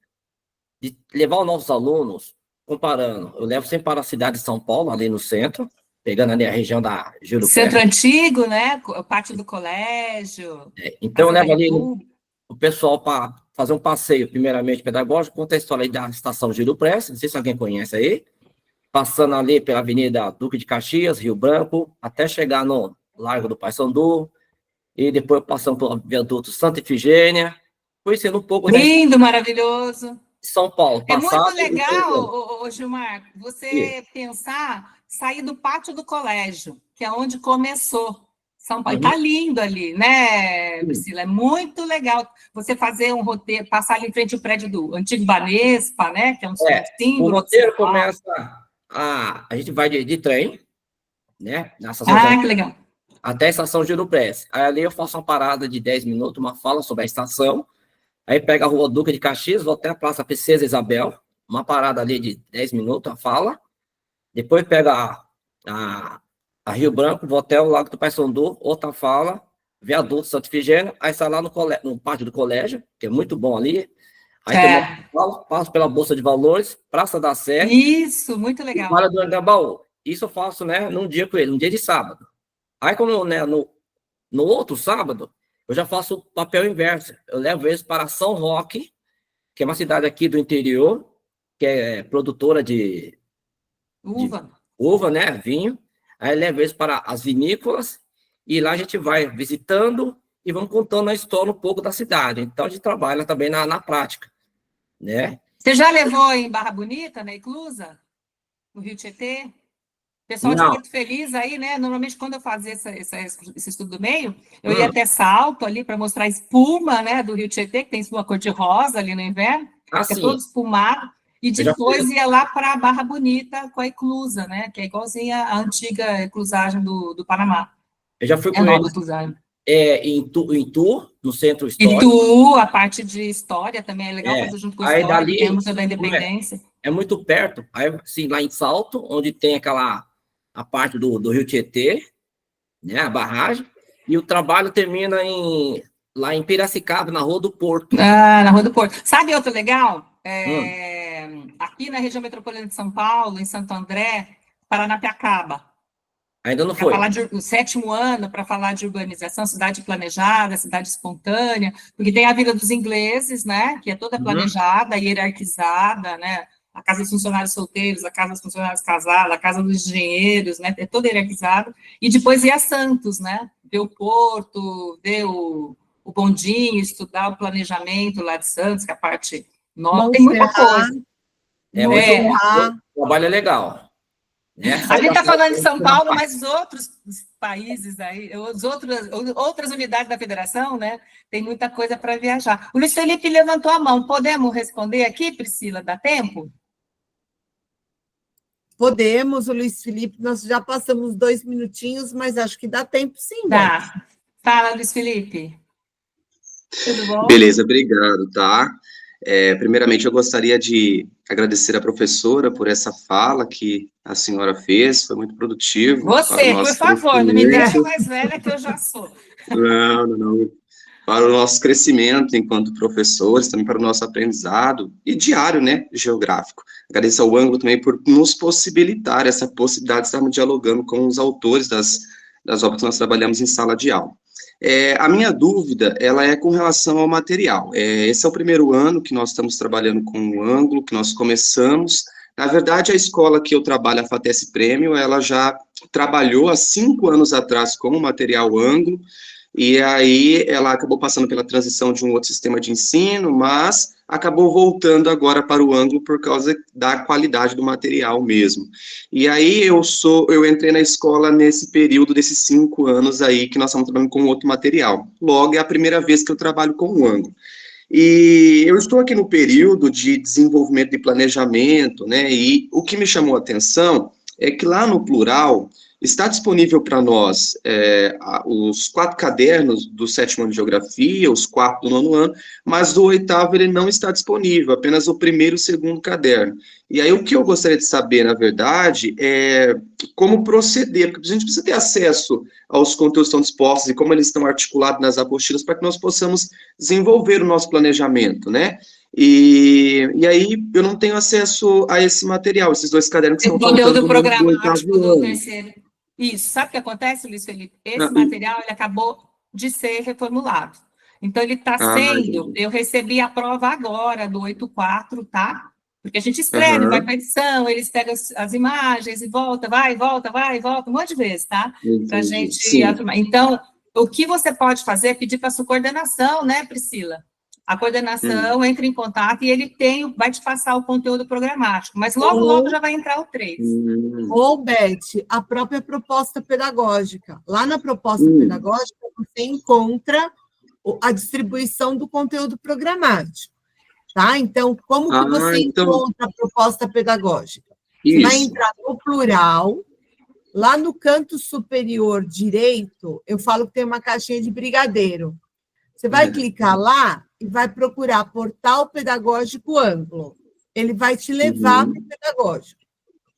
De levar os nossos alunos, comparando, eu levo sempre para a cidade de São Paulo, ali no centro, pegando ali a região da Júlio Centro Pérez. Antigo, né? Parte do colégio. Então, eu levo ali o pessoal para fazer um passeio, primeiramente pedagógico, conta a história aí da estação Júlio Pérez, não sei se alguém conhece aí, passando ali pela Avenida Duque de Caxias, Rio Branco, até chegar no Largo do Paissandu, e depois passando pelo viaduto Santa Ifigênia, conhecendo um pouco lindo, maravilhoso. De São Paulo. É muito legal, Gilmar, você pensar, sair do pátio do colégio, que é onde começou São Paulo. Está lindo ali, né, Priscila? É muito legal você fazer um roteiro, passar ali em frente ao prédio do antigo Banespa, né? Que é um símbolo. O roteiro começa a gente vai de trem, né? Na estação que legal. Até a estação Júlio Pérez. Aí ali eu faço uma parada de 10 minutos, uma fala sobre a estação. Aí pega a Rua Duque de Caxias, vou até a Praça Princesa Isabel, uma parada ali de 10 minutos, a fala. Depois pega a Rio Branco, vou até o Lago do Paissandu, outra fala, viaduto Santa Ifigênia, aí sai lá no pátio do colégio, que é muito bom ali. Aí passo pela Bolsa de Valores, Praça da Sé. Isso, muito legal. Vale do Anhangabaú. Isso eu faço, né, num dia com ele, num dia de sábado. Aí, como, né, no outro sábado, eu já faço o papel inverso. Eu levo eles para São Roque, que é uma cidade aqui do interior, que é produtora de uva, né, vinho. Aí eu levo eles para as vinícolas, e lá a gente vai visitando e vamos contando a história um pouco da cidade. Então, a gente trabalha também na prática, né? Você já levou em Barra Bonita, na Iclusa? No Rio Tietê? O pessoal de Porto Feliz aí, né? Normalmente, quando eu fazia esse estudo do meio, eu ia até Salto ali para mostrar a espuma, né, do Rio Tietê, que tem espuma cor-de-rosa ali no inverno, que é todo espumado, e depois ia lá para Barra Bonita com a Eclusa, né? Que é igualzinha à antiga eclusagem do Panamá. Eu já fui com ele em Itu, no Centro Histórico. Itu, a parte de história também é legal fazer junto com a história, dali, tem o Museu da Independência. É muito perto, aí assim, lá em Salto, onde tem a parte do Rio Tietê, né, a barragem, e o trabalho termina lá em Piracicaba, na Rua do Porto. Na Rua do Porto. Sabe outro legal? Aqui na região metropolitana de São Paulo, em Santo André, Paranapiacaba. Ainda não foi. O 7º ano, para falar de urbanização, cidade planejada, cidade espontânea, porque tem a Vila dos Ingleses, né, que é toda planejada, hierarquizada, né, a Casa dos Funcionários Solteiros, a Casa dos Funcionários Casados, a Casa dos Engenheiros, né, é toda hierarquizada, e depois ir a Santos, né, ver o porto, ver o bondinho, estudar o planejamento lá de Santos, que é a parte nova, tem muita coisa. O trabalho é legal. A gente está falando de São Paulo, mas os outros países aí, outras unidades da federação, né, tem muita coisa para viajar. O Luiz Felipe levantou a mão. Podemos responder aqui, Priscila? Dá tempo? Podemos, o Luiz Felipe, nós já passamos 2 minutinhos, mas acho que dá tempo sim. Tá. Fala, Luiz Felipe. Tudo bom? Beleza, obrigado, tá? Primeiramente, eu gostaria de agradecer a professora por essa fala que a senhora fez, foi muito produtivo. Você, por favor, não me deixa mais velha que eu já sou. Não. Para o nosso crescimento enquanto professores, também para o nosso aprendizado e diário, né, geográfico. Agradeço ao Ângulo também por nos possibilitar essa possibilidade de estarmos dialogando com os autores das obras que nós trabalhamos em sala de aula. A minha dúvida, ela é com relação ao material. Esse é o primeiro ano que nós estamos trabalhando com o Ângulo, que nós começamos. Na verdade, a escola que eu trabalho, a FATES Prêmio, ela já trabalhou há 5 anos atrás com o material Ângulo, e aí ela acabou passando pela transição de um outro sistema de ensino, mas acabou voltando agora para o Ângulo por causa da qualidade do material mesmo. E aí eu entrei na escola nesse período desses 5 anos aí que nós estamos trabalhando com outro material. Logo, é a primeira vez que eu trabalho com o Ângulo. E eu estou aqui no período de desenvolvimento de planejamento, né, e o que me chamou a atenção é que lá no plural, está disponível para nós os 4 cadernos do 7º ano de Geografia, os 4 do 9º ano, mas do 8º ele não está disponível, apenas o 1º e o 2º caderno. E aí o que eu gostaria de saber, na verdade, é como proceder, porque a gente precisa ter acesso aos conteúdos que estão dispostos e como eles estão articulados nas apostilas para que nós possamos desenvolver o nosso planejamento, né? E aí eu não tenho acesso a esse material, esses 2 cadernos que O estão conteúdo faltando no programático 8º do ano. terceiro. Isso, sabe o que acontece, Luiz Felipe? Esse material ele acabou de ser reformulado. Então, ele está sendo. Entendi. Eu recebi a prova agora do 8.4, tá? Porque a gente escreve, vai para a edição, eles pegam as imagens e volta, vai, volta, um monte de vezes, tá? Para a gente. Sim. Então, o que você pode fazer é pedir para a sua coordenação, né, Priscila? A coordenação entra em contato e ele vai te passar o conteúdo programático, mas logo já vai entrar o 3. Ou, Beth, a própria proposta pedagógica. Lá na proposta pedagógica, você encontra a distribuição do conteúdo programático, tá? Então, como que você encontra a proposta pedagógica? Você vai entrar no plural, lá no canto superior direito, eu falo que tem uma caixinha de brigadeiro. Você vai clicar lá e vai procurar Portal Pedagógico Ângulo. Ele vai te levar para o pedagógico.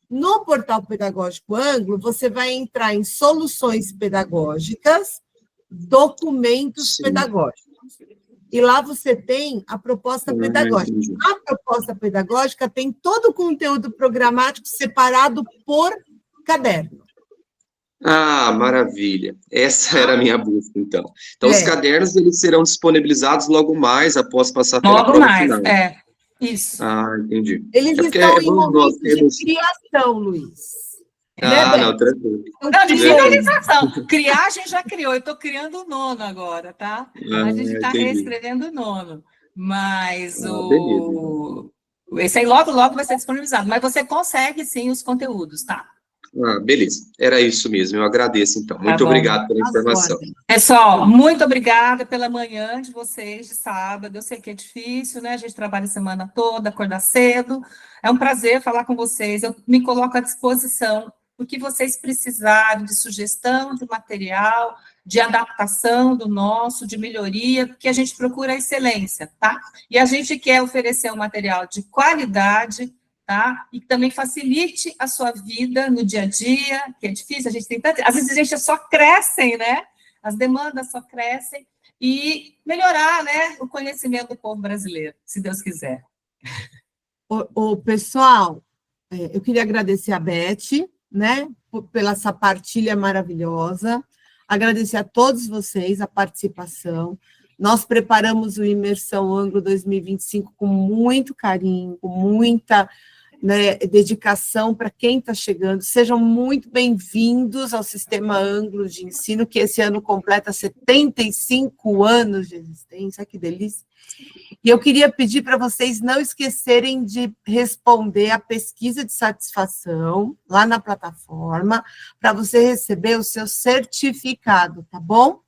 No Portal Pedagógico Ângulo, você vai entrar em Soluções Pedagógicas, Documentos Pedagógicos. E lá você tem a proposta pedagógica. A proposta pedagógica tem todo o conteúdo programático separado por caderno. Ah, maravilha. Essa era a minha busca, então. Então, os cadernos, eles serão disponibilizados logo mais, após passar pela prova final. Isso. Ah, entendi. Eles estão em momento de criação, Luiz. Não, tranquilo. Não, de finalização. Criar, a gente já criou. Eu estou criando o 9º agora, tá? A gente está reescrevendo o 9º. Mas esse aí logo vai ser disponibilizado. Mas você consegue, sim, os conteúdos, tá? Ah, beleza. Era isso mesmo. Eu agradeço, então. Muito obrigado pela informação. Pessoal, muito obrigada pela manhã de vocês, de sábado. Eu sei que é difícil, né? A gente trabalha a semana toda, acordar cedo. É um prazer falar com vocês. Eu me coloco à disposição. O que vocês precisarem de sugestão, de material, de adaptação do nosso, de melhoria, porque a gente procura a excelência, tá? E a gente quer oferecer um material de qualidade, tá? E que também facilite a sua vida no dia a dia, que é difícil, a gente tem tanto... As exigências só crescem, né? As demandas só crescem, e melhorar, né, o conhecimento do povo brasileiro, se Deus quiser. Pessoal, eu queria agradecer a Beth, né, pela essa partilha maravilhosa, agradecer a todos vocês a participação. Nós preparamos o Imersão Ângulo 2025 com muito carinho, com muita, né, dedicação para quem está chegando. Sejam muito bem-vindos ao Sistema Ângulo de Ensino, que esse ano completa 75 anos de existência. Que delícia! E eu queria pedir para vocês não esquecerem de responder a pesquisa de satisfação lá na plataforma, para você receber o seu certificado, tá bom?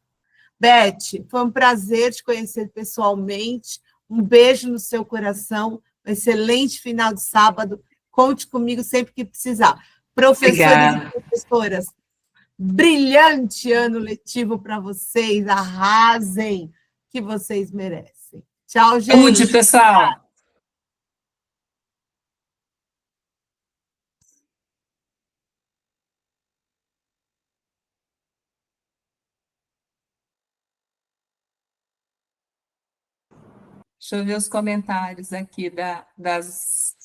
Beth, foi um prazer te conhecer pessoalmente. Um beijo no seu coração. Um excelente final de sábado. Conte comigo sempre que precisar. Professores e professoras, brilhante ano letivo para vocês. Arrasem, que vocês merecem. Tchau, gente. Saúde, pessoal. Deixa eu ver os comentários aqui das